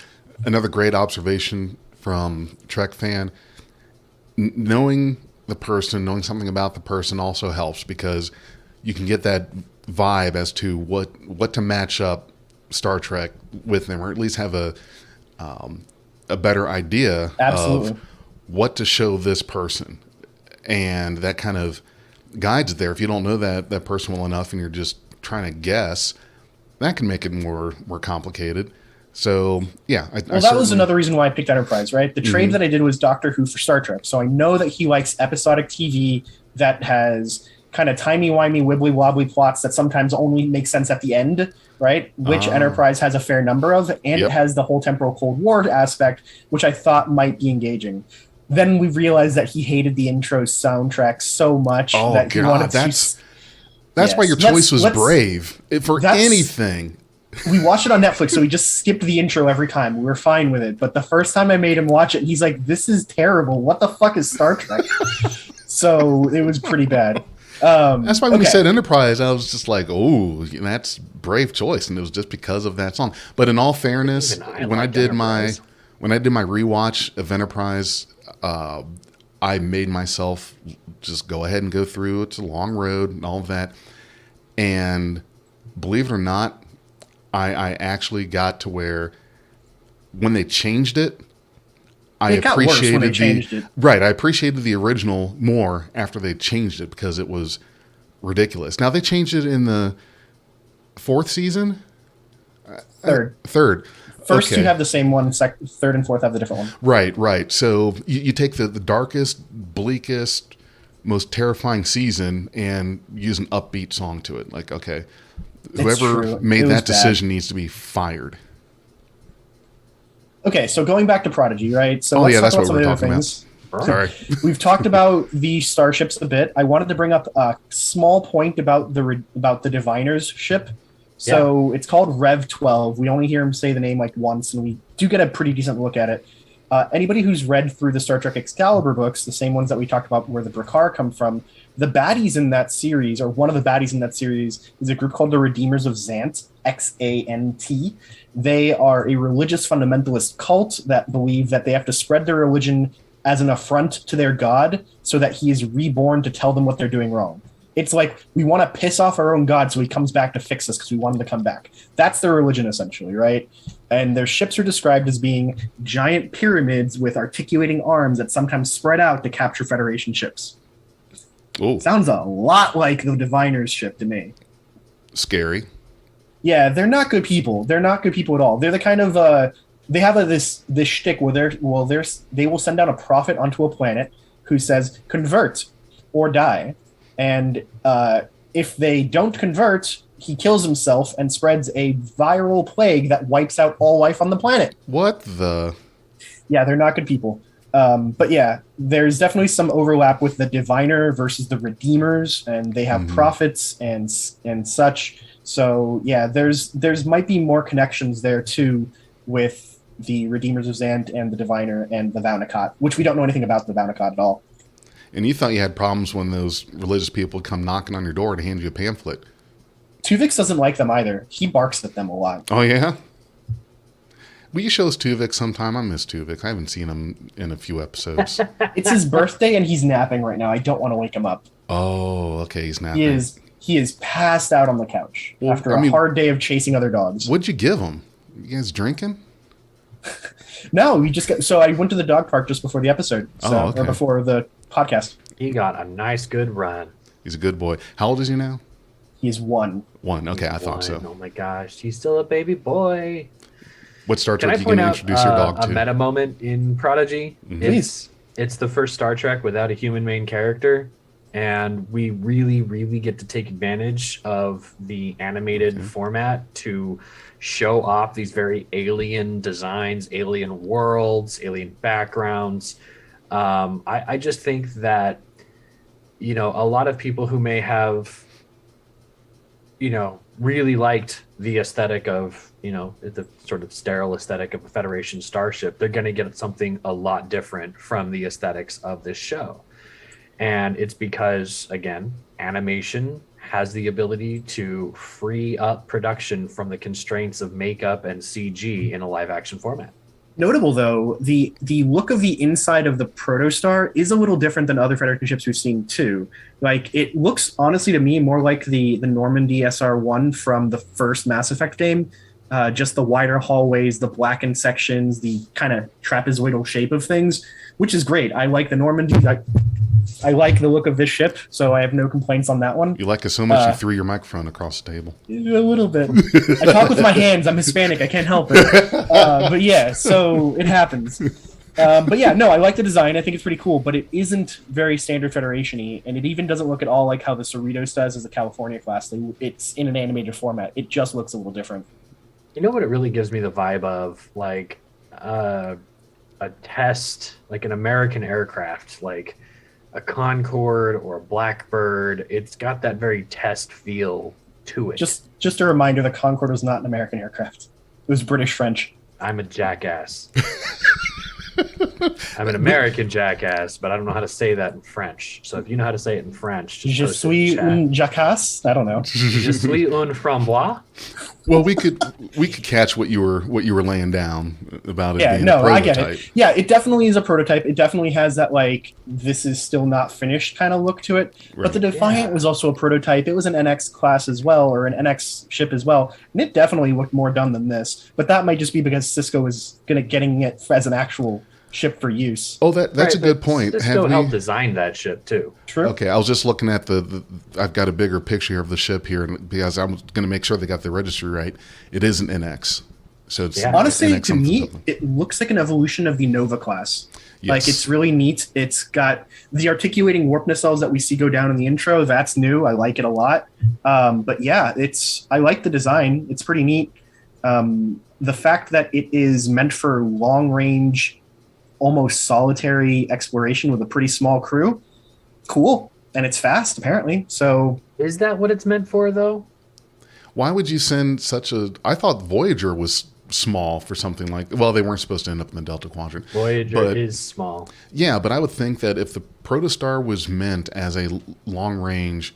another great observation from Trek fan, knowing the person, knowing something about the person also helps, because you can get that vibe as to what to match up Star Trek with them, or at least have a better idea absolutely. of what to show this person. And that kind of guides there. If you don't know that person well enough and you're just trying to guess, that can make it more complicated. So yeah, Well, that was another reason why I picked Enterprise, right? The trade that I did was Doctor Who for Star Trek. So I know that he likes episodic TV that has kind of timey-wimey, wibbly-wobbly plots that sometimes only make sense at the end, right? Which Enterprise has a fair number of, and it has the whole temporal Cold War aspect, which I thought might be engaging. Then we realized that he hated the intro soundtrack so much that he wanted to... That's why your choice was brave for anything. We watched it on Netflix, so we just skipped the intro every time. We were fine with it. But the first time I made him watch it, he's like, this is terrible. What the fuck is Star Trek? So it was pretty bad. That's why when you said Enterprise, I was just like, oh, that's brave choice. And it was just because of that song. But in all fairness, when I did my rewatch of Enterprise, I made myself just go ahead and go through. It's a long road and all of that. And believe it or not, I actually got to where when they changed it, I appreciated the original more after they changed it, because it was ridiculous. Now they changed it in the 4th season? Third. First two have the same one. Third and fourth have the different one. Right. So you take the darkest, bleakest, most terrifying season and use an upbeat song to it. Like, okay, whoever made that decision needs to be fired. Okay, so going back to Prodigy, right? So that's what we're talking about. Sorry. We've talked about the starships a bit. I wanted to bring up a small point about the Diviner's ship. So it's called Rev 12. We only hear him say the name like once, and we do get a pretty decent look at it. Anybody who's read through the Star Trek Excalibur books, the same ones that we talked about where the Brakar come from, the baddies in that series, or one of the baddies in that series, is a group called the Redeemers of Xant, Xant. They are a religious fundamentalist cult that believe that they have to spread their religion as an affront to their god so that he is reborn to tell them what they're doing wrong. It's like, we want to piss off our own god so he comes back to fix us because we want him to come back. That's their religion, essentially, right? And their ships are described as being giant pyramids with articulating arms that sometimes spread out to capture Federation ships. Ooh. Sounds a lot like the Diviner's ship to me. Scary. Yeah, they're not good people. They're not good people at all. They're the kind of they have this shtick where they will send out a prophet onto a planet who says convert or die, and if they don't convert, he kills himself and spreads a viral plague that wipes out all life on the planet. What the? Yeah, they're not good people. But yeah, there's definitely some overlap with the Diviner versus the Redeemers, and they have prophets and such. So yeah, there's might be more connections there too with the Redeemers of Xant and the Diviner and the Vaunikat, which we don't know anything about the Vaunikat at all. And you thought you had problems when those religious people come knocking on your door to hand you a pamphlet. Tuvix doesn't like them either. He barks at them a lot. Oh yeah? Will you show us Tuvix sometime? I miss Tuvix. I haven't seen him in a few episodes. It's his birthday and he's napping right now. I don't want to wake him up. Oh, okay, he's napping. He is passed out on the couch after a hard day of chasing other dogs. What'd you give him? You guys drinking? No, we just got. So I went to the dog park just before the episode, or before the podcast. He got a nice, good run. He's a good boy. How old is he now? He's one. Okay, I thought so. Oh my gosh, he's still a baby boy. What Star Trek are you going to introduce your dog to? A meta moment in Prodigy. Please. It's the first Star Trek without a human main character, and we really, really get to take advantage of the animated format to show off these very alien designs, alien worlds, alien backgrounds. I just think that, a lot of people who may have, really liked the aesthetic of, the sort of sterile aesthetic of a Federation starship, they're going to get something a lot different from the aesthetics of this show. And it's because, again, animation has the ability to free up production from the constraints of makeup and CG in a live action format. Notable though, the look of the inside of the Protostar is a little different than other Federation ships we've seen too. Like, it looks honestly to me more like the Normandy SR1 from the first Mass Effect game. Just the wider hallways, the blackened sections, the kind of trapezoidal shape of things, which is great. I like the Normandy. I like the look of this ship, so I have no complaints on that one. You like it so much you threw your microphone across the table. A little bit. I talk with my hands. I'm Hispanic. I can't help it. But yeah, so it happens. But yeah, no, I like the design. I think it's pretty cool, but it isn't very standard Federation-y, and it even doesn't look at all like how the Cerritos does as a California class. It's in an animated format. It just looks a little different. You know what it really gives me the vibe of? Like a test, like an American aircraft, like a Concorde or a Blackbird. It's got that very test feel to it. Just a reminder, the Concorde was not an American aircraft. It was British French. I'm a jackass. I'm an American jackass, but I don't know how to say that in French. So if you know how to say it in French, just Je post it in suis chat. un jackass. I don't know. Je suis un frambois. Well, we could catch what you were laying down about it being a I prototype. get it. Yeah, it definitely is a prototype. It definitely has that, like, this is still not finished kind of look to it. Right. But the Defiant was also a prototype. It was an NX class as well, or an NX ship as well. And it definitely looked more done than this. But that might just be because Cisco is getting it as an actual ship for use. Oh, that's a good point. Cisco helped design that ship too. True. Okay, I was just looking at I've got a bigger picture of the ship here, because I'm going to make sure they got the registry right. It is an NX, so it's Honestly, NX to me, something. it looks like an evolution of the Nova class. Yes. Like, it's really neat. It's got the articulating warp nacelles that we see go down in the intro. That's new. I like it a lot. But yeah, I like the design. It's pretty neat. The fact that it is meant for long range, almost solitary exploration with a pretty small crew, cool. And it's fast, apparently. So Is that what it's meant for, though? Why would you send I thought Voyager was small for something like... Well, they weren't supposed to end up in the Delta Quadrant. Voyager is small. Yeah, but I would think that if the Protostar was meant as a long-range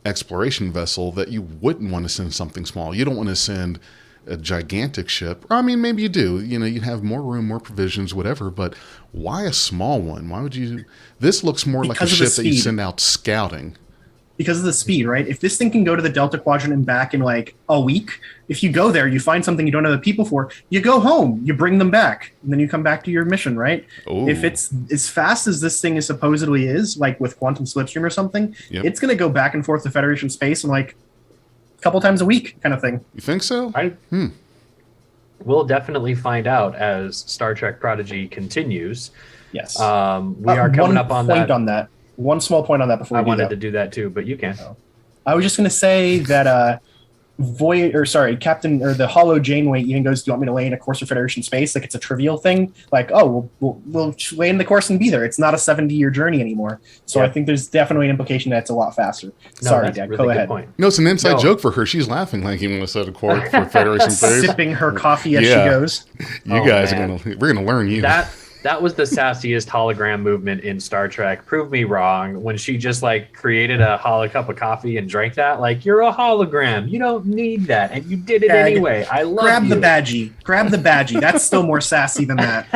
exploration vessel, that you wouldn't want to send something small. You don't want to send a gigantic ship. Or, I mean, maybe you do. You know, you'd have more room, more provisions, whatever. But why a small one? Why would you... This looks more like a ship that you send out scouting. Because of the speed, right? If this thing can go to the Delta Quadrant and back in like a week, if you go there, you find something you don't have the people for, you go home, you bring them back, and then you come back to your mission, right? Ooh. If it's as fast as this thing supposedly is, like with Quantum Slipstream or something, Yep. it's going to go back and forth to Federation space in like a couple times a week kind of thing. You think so? We'll definitely find out as Star Trek Prodigy continues. Yes. We are coming up on that. One small point on that before I we do wanted that. to do that too, but you can. I was just going to say that Captain or the Hollow Janeway even goes, "Do you want me to lay in a course of Federation space?" Like, it's a trivial thing. Like, oh, we'll lay in the course and be there. It's not a 70-year journey anymore. So Yeah. I think there's definitely an implication that it's a lot faster. No, Sorry, that's a Dad. really Go good ahead. point. No, it's an inside No. joke for her. She's laughing like you want to set a court for Federation space. Sipping her coffee as Yeah. she goes. You Oh, guys man. we're gonna learn you. That was the sassiest hologram movement in Star Trek. Prove me wrong. When she just like created a hollow cup of coffee and drank that, like, you're a hologram. You don't need that, and you did it Tag. anyway. I love Grab you. the badgie. Grab the badgie. That's still more sassy than that.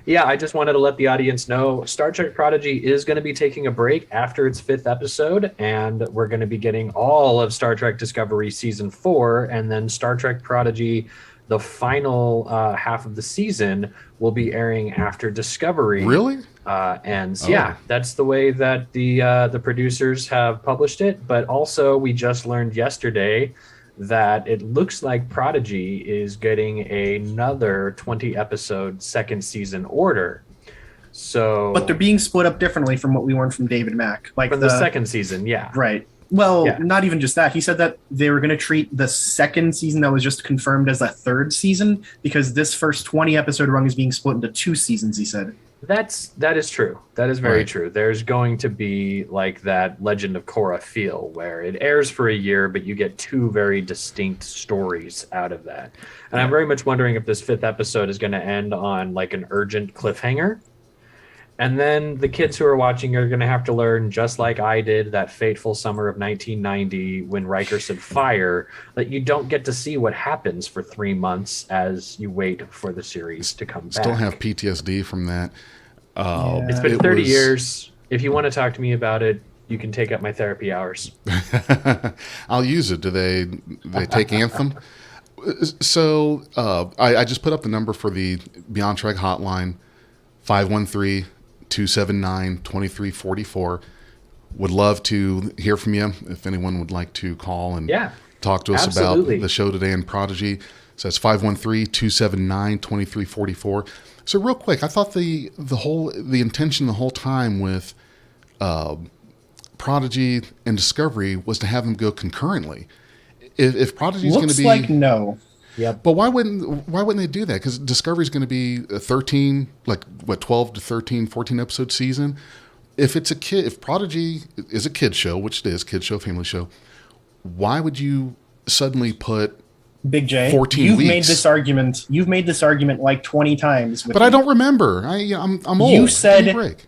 Yeah, I just wanted to let the audience know Star Trek Prodigy is going to be taking a break after its 5th episode, and we're going to be getting all of Star Trek Discovery Season 4, and then Star Trek Prodigy, the final half of the season, will be airing after Discovery. Really? Yeah, that's the way that the producers have published it. But also, we just learned yesterday that it looks like Prodigy is getting another 20-episode second season order. So, But they're being split up differently from what we learned from David Mack. Like from the second season, yeah. Right. Well, Yeah. not even just that. He said that they were going to treat the second season that was just confirmed as a third season because this first 20-episode run is being split into 2 seasons, he said. That is true. That is very Right. true. There's going to be like that Legend of Korra feel where it airs for a year, but you get 2 very distinct stories out of that. And I'm very much wondering if this 5th episode is going to end on like an urgent cliffhanger. And then the kids who are watching are going to have to learn, just like I did that fateful summer of 1990 when Riker said fire, that you don't get to see what happens for 3 months as you wait for the series to come back. Still have PTSD from that. It's been 30 years. If you want to talk to me about it, you can take up my therapy hours. I'll use it. Do they take Anthem? So I just put up the number for the Beyond Trek hotline, 513-279-2344. Would love to hear from you if anyone would like to call and talk to us about the show today in Prodigy. So that's 513-279-2344. So real quick, I thought the intention the whole time with Prodigy and Discovery was to have them go concurrently. If Prodigy's going to be like no. Yep. But why wouldn't they do that? Because Discovery's going to be a 13, 12 to 13, 14 episode season. If Prodigy is a kid show, which it is, kid show, family show, why would you suddenly put BigJ, 14 you've weeks? You've made this argument like 20 times. But I don't remember. I'm old. You said break.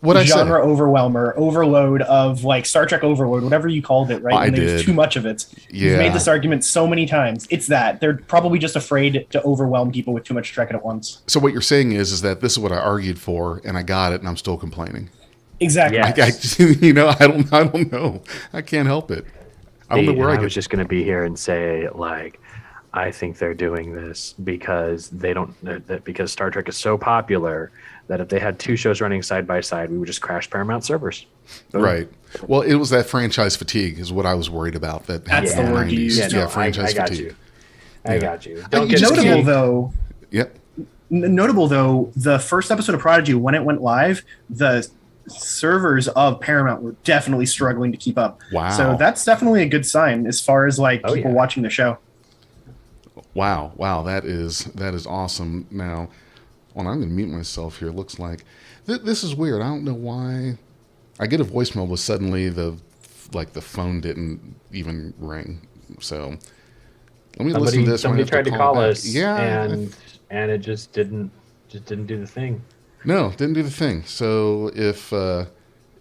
What genre overload of like Star Trek overload, whatever you called it, right? I did. There's too much of it. Yeah. You've made this argument so many times. It's that they're probably just afraid to overwhelm people with too much Trek at once. So what you're saying is that this is what I argued for, and I got it, and I'm still complaining. Exactly. Yes. I don't know. I can't help it. I don't know where I was just going to be here and say, like, I think they're doing this because because Star Trek is so popular that if they had two shows running side by side, we would just crash Paramount servers. Boom. Right. Well, it was that franchise fatigue is what I was worried about. That's the word you used. Yeah, franchise I got fatigue. You. I got you. Notable though, the first episode of Prodigy, when it went live, the servers of Paramount were definitely struggling to keep up. Wow. So that's definitely a good sign as far as people watching the show. Wow. That is awesome. Now, I'm going to mute myself here. It looks like this is weird. I don't know why. I get a voicemail, but suddenly the phone didn't even ring. So let me listen to this. Somebody tried to call us. Yeah, and it just didn't do the thing. No, didn't do the thing. So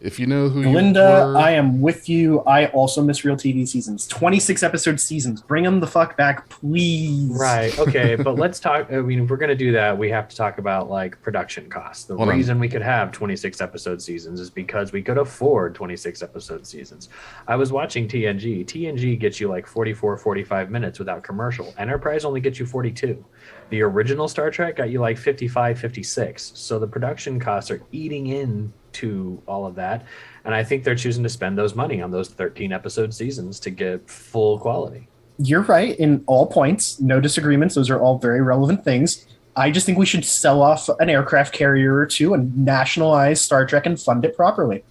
if you know who Linda, you were, I am with you. I also miss real TV seasons. 26 episode seasons. Bring them the fuck back, please. Right. Okay. But let's talk. I mean, if we're going to do that, we have to talk about production costs. The reason we could have 26 episode seasons is because we could afford 26 episode seasons. I was watching TNG. TNG gets you 44, 45 minutes without commercial. Enterprise only gets you 42. The original Star Trek got you 55, 56. So the production costs are eating into all of that. And I think they're choosing to spend those money on those 13 episode seasons to get full quality. You're right in all points. No disagreements. Those are all very relevant things. I just think we should sell off an aircraft carrier or two and nationalize Star Trek and fund it properly.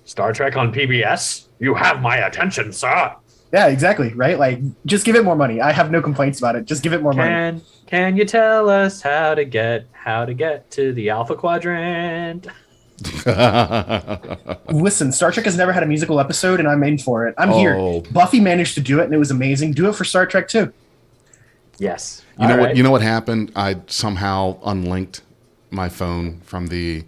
Star Trek on PBS? You have my attention, sir. Yeah, exactly. Right? Just give it more money. I have no complaints about it. Just give it more money. Can you tell us how to get to the Alpha Quadrant? Listen, Star Trek has never had a musical episode, and I'm in for it. I'm here. Buffy managed to do it, and it was amazing. Do it for Star Trek too. Yes. You know what happened? I somehow unlinked my phone from the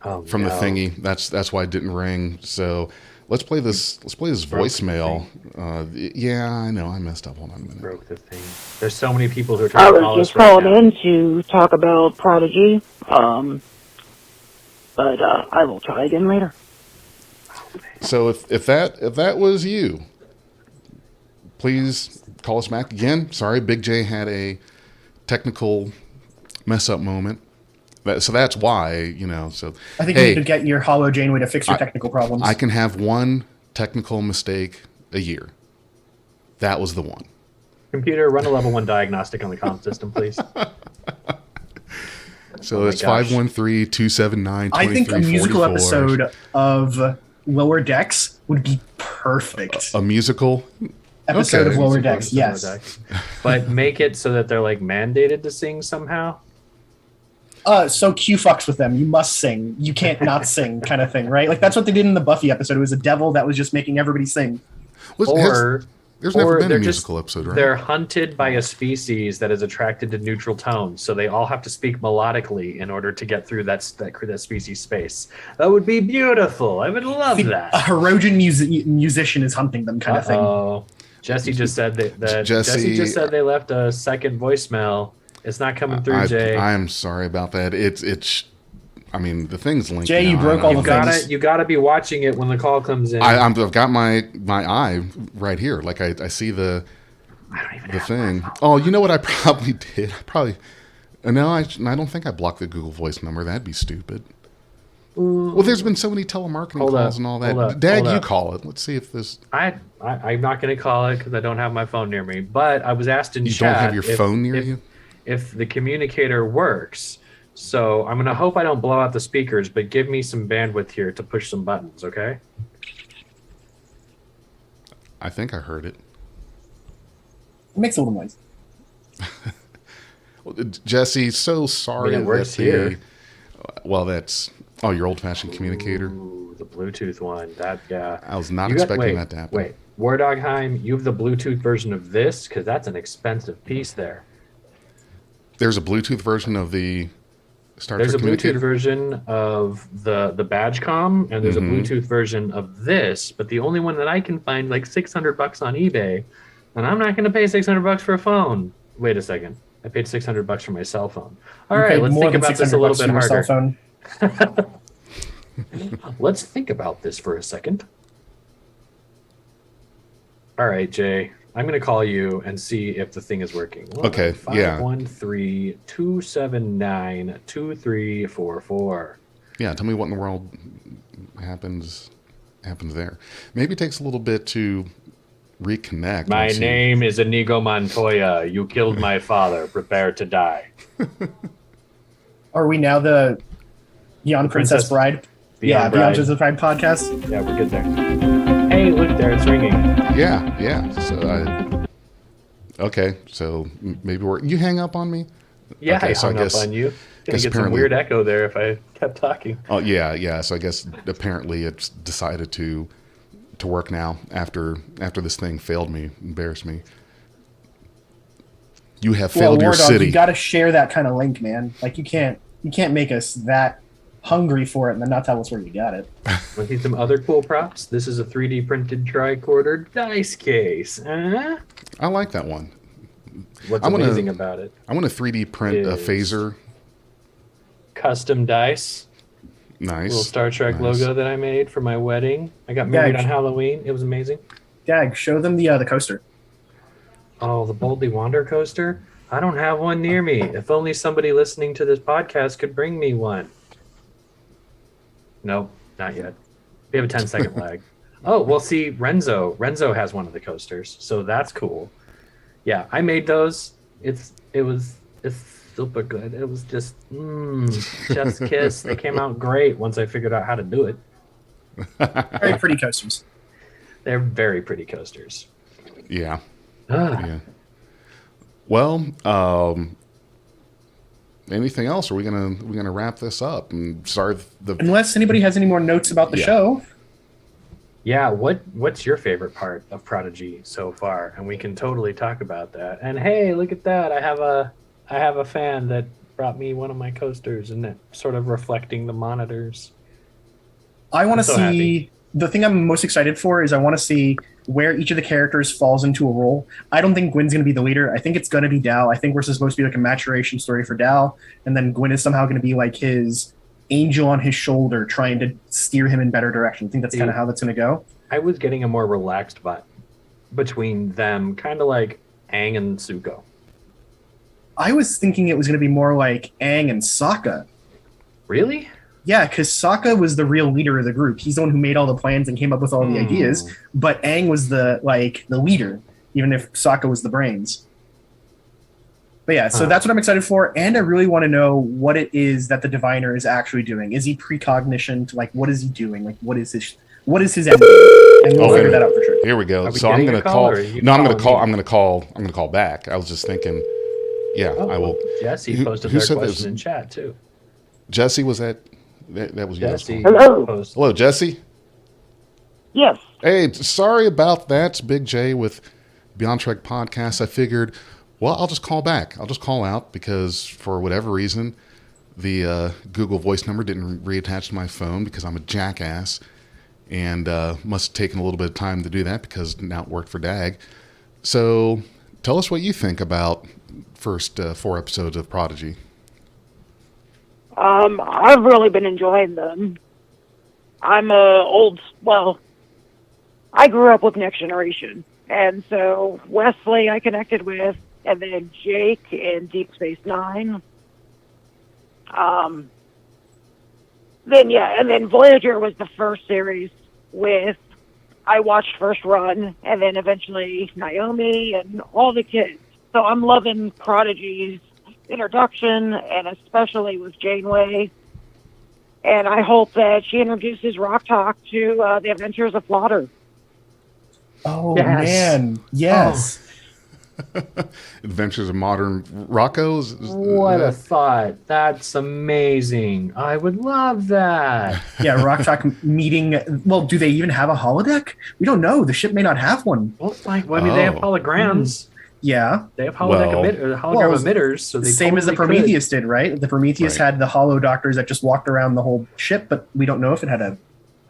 thingy. That's why it didn't ring. So let's play this voicemail. Yeah, I know I messed up. Hold on a minute. Broke the thing. There's so many people who are trying to call us right now. I was just called in to talk about Prodigy. But I will try again later. So if that was you, please call us back again. Sorry, BigJ had a technical mess up moment. So that's why, So I think you need to get your Hollow Janeway to fix your technical problems. I can have one technical mistake a year. That was the one. Computer, run a level 1 diagnostic on the comm system, please. So it's 513-279-2344. I think a musical episode of Lower Decks would be perfect. A musical episode of Lower Decks, yes. But make it so that they're mandated to sing somehow. So Q fucks with them. You must sing. You can't not sing, kind of thing, right? That's what they did in the Buffy episode. It was a devil that was just making everybody sing. There's never Or been a they're musical episode, right? They're hunted by a species that is attracted to neutral tones, so they all have to speak melodically in order to get through that species space. That would be beautiful. I would love A that. Herojan musician is hunting them, kind of thing. Oh, Jesse just said that Jesse just said they left a second voicemail. It's not coming through, Jay. I'm sorry about that. It's. I mean, the thing's linked. Jay, you now. broke all the things. You gotta be watching it when the call comes in. I've got my eye right here. Like I see the thing. Oh, you know what I probably did? No, I don't think I blocked the Google Voice number. That'd be stupid. Well, there's been so many telemarketing calls and all that. Dag, you call it. Let's see if this. I'm not going to call it because I don't have my phone near me. But I was asked in You chat. don't have your phone near you? If the communicator works. So I'm going to hope I don't blow out the speakers, but give me some bandwidth here to push some buttons, okay? I think I heard it. It makes a little noise. Well, Jesse, so sorry. it works here. Well, that's your old-fashioned communicator. Ooh, the Bluetooth one. I was not expecting that to happen. Wait, War Dogheim, you have the Bluetooth version of this? Because that's an expensive piece there. There's a Bluetooth version of the Star There's a Trek communicator? Bluetooth version of the Badgecom, and there's Mm-hmm. a Bluetooth version of this, but the only one that I can find like $600 on eBay, and I'm not going to pay $600 for a phone. Wait a second, I paid $600 for my cell phone. All right, let's think about this a little bit harder. Phone. Let's think about this for a second. All right, Jay, I'm going to call you and see if the thing is working. Okay, yeah. 513-279-2344. Yeah, tell me what in the world happens there. Maybe it takes a little bit to reconnect. My Let's see. name is Inigo Montoya. You killed my father. Prepare to die. Are we now the Beyond Princess Bride? Beyond Beyond Bride. Princess Bride podcast. Yeah, we're good there. Hey, look there, it's ringing. Yeah. So, okay, so maybe you hang up on me? Yeah, Okay, I so I hung guess- up on you. Gonna guess get some apparently- weird echo there if I kept talking. Oh, yeah. So I guess apparently it's decided to work now after this thing failed me, embarrassed me. You have failed your War Dog, city. you got to share that kind of link, man. Like you can't make us that hungry for it and then not tell us where you got it. Want to see some other cool props? This is a 3D printed tricorder dice case. I like that one. What's I'm gonna- amazing about it? I want to 3D print a Is- phaser. Custom dice. Nice. Little Star Trek Nice. logo that I made for my wedding. I got married Yeah. on Halloween. It was amazing. Dag, show them the coaster. Oh, the Boldly Wander coaster? I don't have one near me. If only somebody listening to this podcast could bring me one. Nope, not yet. We have a 10-second lag. Oh, well, see, Renzo has one of the coasters, so that's cool. Yeah, I made those. It's super good. It was just chef's kiss. They came out great once I figured out how to do it. Very pretty coasters. They're very pretty coasters. Yeah. Ah. Yeah. Well, anything else? Are we gonna wrap this up? And sorry, Unless anybody has any more notes about the Yeah. show. Yeah, what's your favorite part of Prodigy so far? And we can totally talk about that. And hey, look at that! I have a fan that brought me one of my coasters, and it's sort of reflecting the monitors. I want to so see happy. the thing I'm most excited for is I want to see where each of the characters falls into a role. I don't think Gwen's going to be the leader. I think it's going to be Dal. I think we're supposed to be like a maturation story for Dal, and then Gwen is somehow going to be like his angel on his shoulder, trying to steer him in better direction. I think that's kind of how that's going to go. I was getting a more relaxed vibe between them, kind of like Aang and Zuko. I was thinking it was going to be more like Aang and Sokka. Really? Yeah, because Sokka was the real leader of the group. He's the one who made all the plans and came up with all the ideas. But Aang was the leader, even if Sokka was the brains. But yeah, so that's what I'm excited for, and I really want to know what it is that the diviner is actually doing. Is he precognition? What is he doing? Like, what is his end game? And we'll figure that out for sure. Here we go. Are we So I'm getting gonna a call, call. or are you No, I'm gonna call. calling I'm gonna call back. I was just thinking. Yeah, I will. Jesse posted who their said that question was- in chat too. Jesse, was that was you? Jesse Hello. posted. Hello, Jesse. Yes. Hey, sorry about that. It's Big J with Beyond Trek podcast, I figured, well, I'll just call back. I'll just call out because for whatever reason, the Google Voice number didn't reattach to my phone because I'm a jackass, and must have taken a little bit of time to do that because now it worked for Dag. So tell us what you think about first 4 episodes of Prodigy. I've really been enjoying them. I'm I grew up with Next Generation, and so Wesley I connected with, and then Jake in Deep Space Nine. Then Voyager was the first series I watched first run, and then eventually Naomi and all the kids. So I'm loving Prodigy's introduction, and especially with Janeway. And I hope that she introduces Rock Talk to the Adventures of Flutter. Oh, Yes. man. Yes. Adventures of Modern Rocco. What a thought. That's amazing. I would love that. Yeah, Rock Talk meeting. Well, do they even have a holodeck? We don't know. The ship may not have one. Well, they have holograms. Yeah. They have hologram emitters, so they same as the totally Prometheus did, right? The Prometheus Right. had the holo doctors that just walked around the whole ship, but we don't know if it had a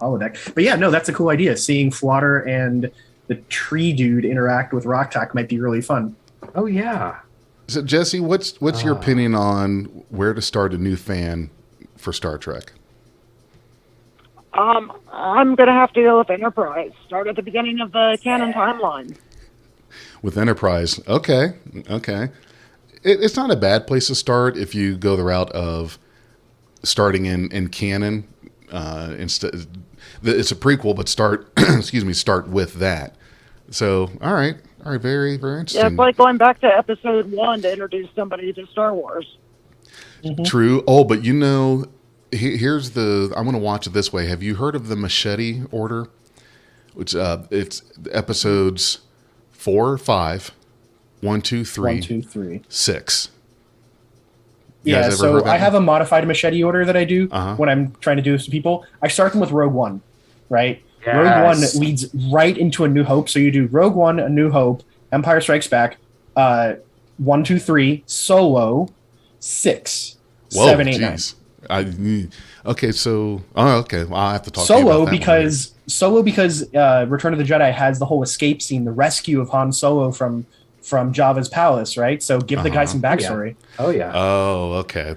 holodeck. But yeah, no, that's a cool idea. Seeing Flutter and the tree dude interact with Rock Talk might be really fun. could. Oh, yeah. So Jesse, what's your opinion on where to start a new fan for Star Trek? I'm gonna have to go with Enterprise. Start at the beginning of the canon timeline. With Enterprise, okay. It's not a bad place to start if you go the route of starting in canon. Instead, it's a prequel, but start start with that. So, all right, very, very interesting. Yeah, it's like going back to episode 1 to introduce somebody to Star Wars. True. Oh, but here's I want to watch it this way. Have you heard of the Machete Order? Which it's episodes 4, 5, 1, 2, 3, 1, 2, 3. 6. You Yeah, guys ever so heard that I have one? a modified machete order that I do Uh-huh. when I'm trying to do this to people. I start them with Rogue One, right? Yes. Rogue One leads right into A New Hope. So you do Rogue One, A New Hope, Empire Strikes Back, 1, 2, 3, Solo, 6, Whoa, 7, 8, 9. geez. Okay, so okay, well, I'll have to talk to you Solo about that because Return of the Jedi has the whole escape scene, the rescue of Han Solo from Jabba's palace, right? So give the guy some backstory. Oh, yeah. later. Oh, okay.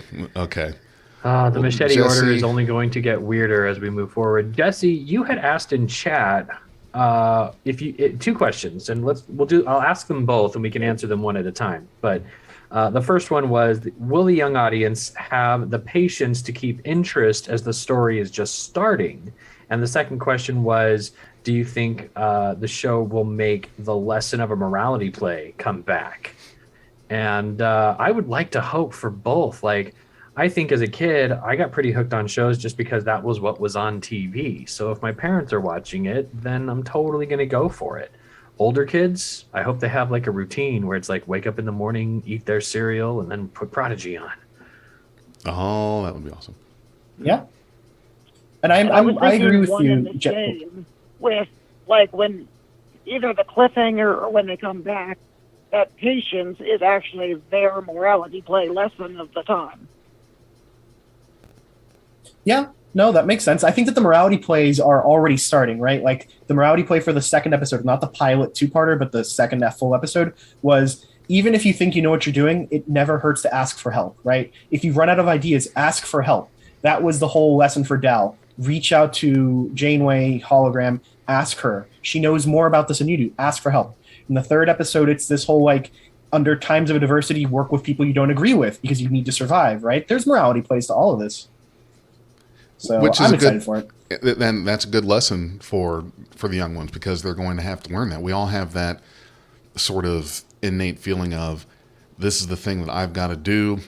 The machete order Jesse- is only going to get weirder as we move forward. Jesse, you had asked in chat two questions, and I'll ask them both, and we can answer them one at a time. But the first one was, will the young audience have the patience to keep interest as the story is just starting? And the second question was, do you think the show will make the lesson of a morality play come back? And I would like to hope for both. Like, I think as a kid, I got pretty hooked on shows just because that was what was on TV. So if my parents are watching it, then I'm totally going to go for it. Older kids, I hope they have like a routine where it's like wake up in the morning, eat their cereal, and then put Prodigy on. Oh, that would be awesome. Yeah. And I agree with you, Jeff. With like when either the cliffhanger or when they come back, that patience is actually their morality play lesson of the time. Yeah, no, that makes sense. I think that the morality plays are already starting, right? Like the morality play for the second episode, not the pilot 2-parter, but the second full episode was, even if you think you know what you're doing, it never hurts to ask for help, right? If you run out of ideas, ask for help. That was the whole lesson for Dal. Reach out to Janeway hologram, ask her. She knows more about this than you do. Ask for help. In the third episode, it's this whole like, under times of adversity, work with people you don't agree with because you need to survive, right? There's morality plays to all of this. So I'm excited for it. Then that's a good lesson for the young ones because they're going to have to learn that. We all have that sort of innate feeling of this is the thing that I've got to do.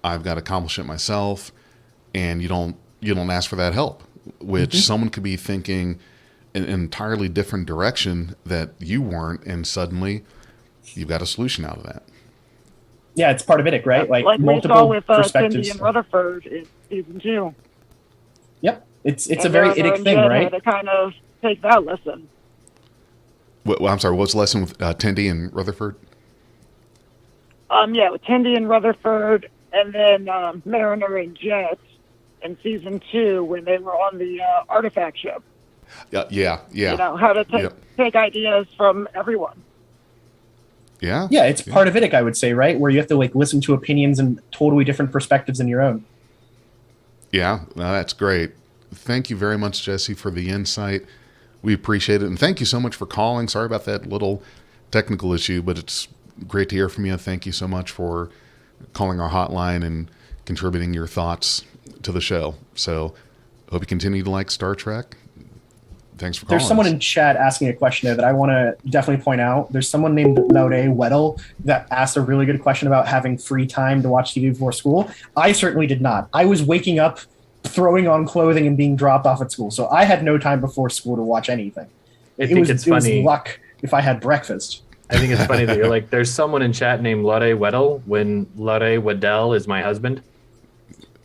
I've got to accomplish it myself, and you don't ask for that help, which someone could be thinking in an entirely different direction that you weren't, and suddenly you've got a solution out of that. Yeah, it's part of it, right? Like multiple we saw with perspectives. Cindy and Rutherford in season 2. Yep, it's a very Idic thing, right? To kind of take that lesson. I'm sorry. What's the lesson with Tendi and Rutherford? Yeah, with Tendi and Rutherford, and then Mariner and Jet in season 2 when they were on the artifact ship. Yeah. You know, how to take ideas from everyone. Yeah. Yeah, it's part of it, I would say, right? Where you have to like listen to opinions and totally different perspectives than your own. Yeah, no, that's great. Thank you very much, Jesse, for the insight. We appreciate it. And thank you so much for calling. Sorry about that little technical issue, but it's great to hear from you. Thank you so much for calling our hotline and contributing your thoughts to the show. So hope you continue to like Star Trek. Thanks for calling. There's someone in chat asking a question there that I want to definitely point out. There's someone named Laude Weddle that asked a really good question about having free time to watch TV before school. I certainly did not. I was waking up, throwing on clothing, and being dropped off at school. So I had no time before school to watch anything. It was luck if I had breakfast. I think it's funny that you're like, there's someone in chat named Laude Weddle when Laude Weddell is my husband.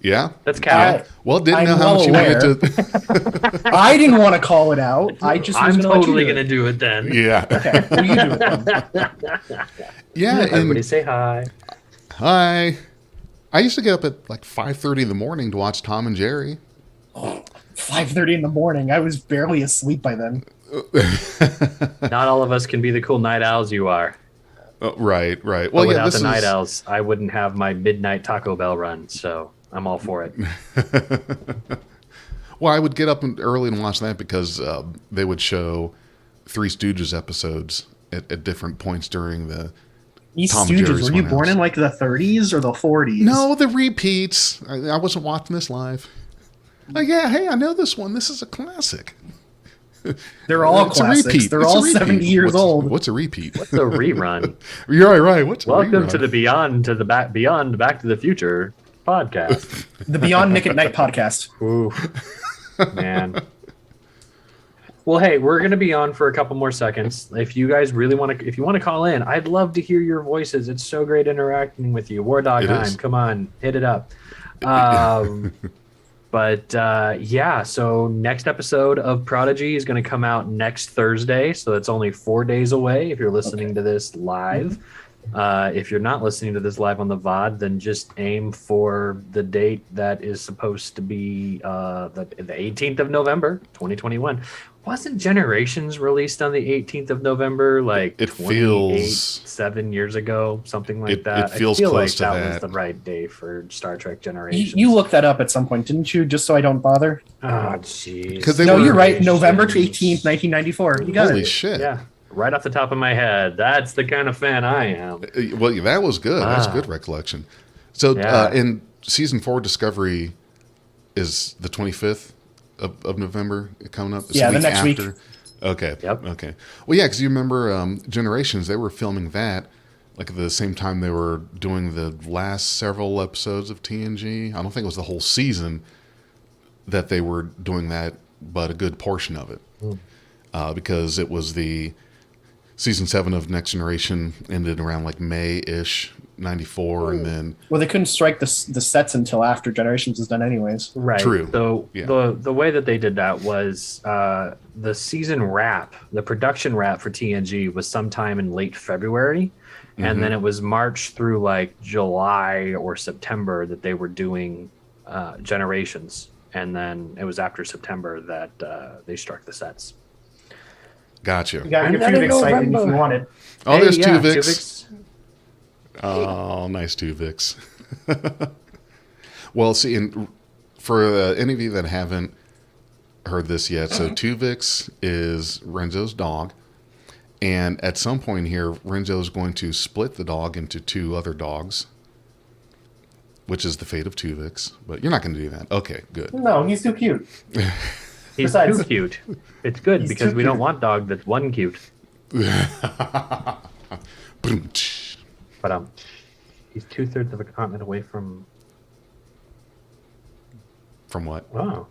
Yeah. That's Cal. Well, didn't I'm know how much you well wanted to. I didn't want to call it out. I just was I'm gonna totally let going to you do it then. Yeah. Okay, well, you do it then. Yeah. Everybody And say hi. hi. I used to get up at like 5:30 in the morning to watch Tom and Jerry. 5:30 in the morning. I was barely asleep by then. Not all of us can be the cool night owls you are. Right. Well, But yeah. without This the night is, owls, I wouldn't have my midnight Taco Bell run. So I'm all for it. Well, I would get up early and watch that because they would show Three Stooges episodes at different points during the These Tom and Stooges, Jerry's were you Funhouse. born in like the 30s or the 40s? No, the repeats. I wasn't watching this live. Yeah, hey, I know this one. This is a classic. They're all It's a classics. repeat. They're It's a all repeat. 70 years old. What's a repeat? What's a rerun? You're right. What's a Welcome rerun? to the Beyond Back to the Future podcast. The Beyond Nick at Night podcast. Ooh, man. Well, hey, we're going to be on for a couple more seconds. If you guys really want to, if you want to call in, I'd love to hear your voices. It's so great interacting with you. War Dog It time. is. Come on, hit it up. But yeah, so next episode of Prodigy is going to come out next Thursday. So that's only 4 days away if you're listening to this live. If you're not listening to this live on the VOD, then just aim for the date that is supposed to be the 18th of November, 2021. Wasn't Generations released on the 18th of November? Like It feels 7 years ago, something like It that. feels I feel close like to that was that. the right day for Star Trek Generations. You looked that up at some point, didn't you? Just so I don't bother. Oh, jeez. Because they No, were- you're right. November 18th, 1994. You got Holy it. shit. Yeah, right off the top of my head. That's the kind of fan I am. Well, that was good. That's Ah. good recollection. So Yeah. in season 4, Discovery is the 25th of November coming up. It's Yeah, the next week. Okay. Yep. Okay. Well, yeah, because you remember Generations, they were filming that like at the same time they were doing the last several episodes of TNG. I don't think it was the whole season that they were doing that, but a good portion of it. Because it was the season 7 of Next Generation ended around like May-ish, 94, and then Well, they couldn't strike the sets until after Generations was done, anyways. Right. True. So Yeah. the way that they did that was the season wrap, the production wrap for TNG was sometime in late February, and then it was March through like July or September that they were doing Generations, and then it was after September that they struck the sets. gotcha. You got And your then in Tuvix sighted if November. you wanted. Oh, there's Hey, yeah, Tuvix. Oh, nice Tuvix. Well, see, and for any of you that haven't heard this yet, so Tuvix is Renzo's dog. And at some point here, Renzo's going to split the dog into 2 other dogs, which is the fate of Tuvix. But you're not going to do that. Okay, good. No, he's too cute. He's Besides- too cute. It's good He's because too we don't cute. want dog that's one cute. But he's 2/3 of a continent away from. From what? Wow.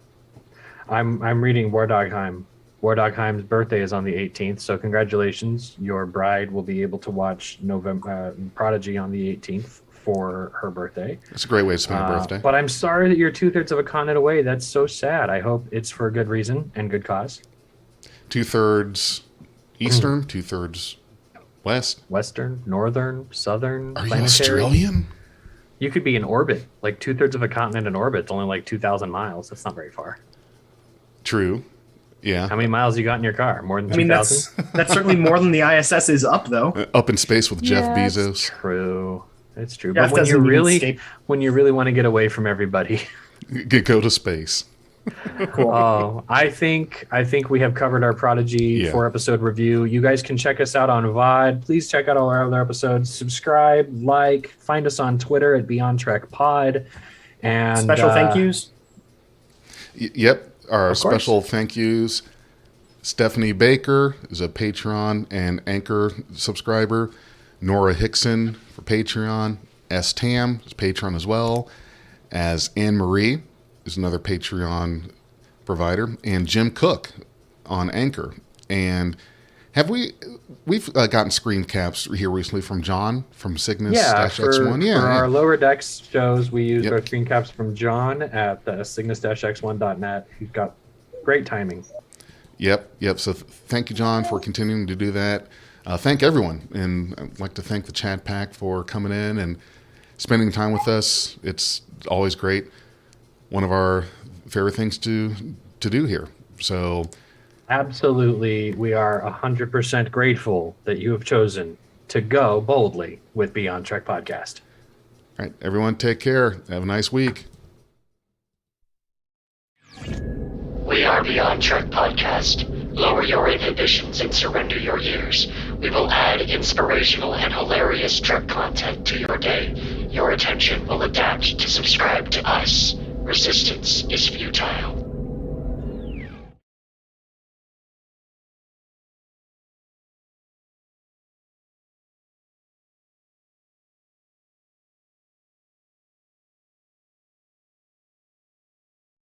I'm reading War Dogheim. War Dogheim's birthday is on the 18th, so congratulations. Your bride will be able to watch Prodigy on the 18th for her birthday. It's a great way to spend a birthday. But I'm sorry that you're 2/3 of a continent away. That's so sad. I hope it's for a good reason and good cause. 2/3 Eastern, 2/3 West. Western, northern, southern. Are you planetary. Australian? You could be in orbit, like 2/3 of a continent in orbit. It's only like 2,000 miles. That's not very far. True. Yeah. How many miles you got in your car? More than I mean, 2,000? that's certainly more than the ISS is up, though. Up in space with Jeff Bezos. True. It's true. Jeff But when doesn't even you really want to get away from everybody, Go to space. Cool. oh, I think we have covered our Prodigy 4-episode review. You guys can check us out on VOD. Please check out all our other episodes. Subscribe, like, find us on Twitter at Beyond Trek Pod. And Special thank yous. Yep. Our Of special thank yous. Stephanie Baker is a Patreon and Anchor subscriber. Nora Hickson for Patreon. S. Tam is Patreon as well. As Anne Marie is another Patreon provider. And Jim Cook on Anchor. And we've gotten screen caps here recently from John from Cygnus-X1. For our Lower Decks shows, we used Yep. our screen caps from John at the cygnus-x1.net. He's got great timing. Yep. So thank you, John, for continuing to do that. Thank everyone. And I'd like to thank the chat pack for coming in and spending time with us. It's always great. One of our favorite things to do here. So Absolutely. We are 100% grateful that you have chosen to go boldly with Beyond Trek Podcast. all right, everyone take care. Have a nice week. We are Beyond Trek Podcast. Lower your inhibitions and surrender your ears. We will add inspirational and hilarious Trek content to your day. Your attention will adapt to subscribe to us. Resistance is futile.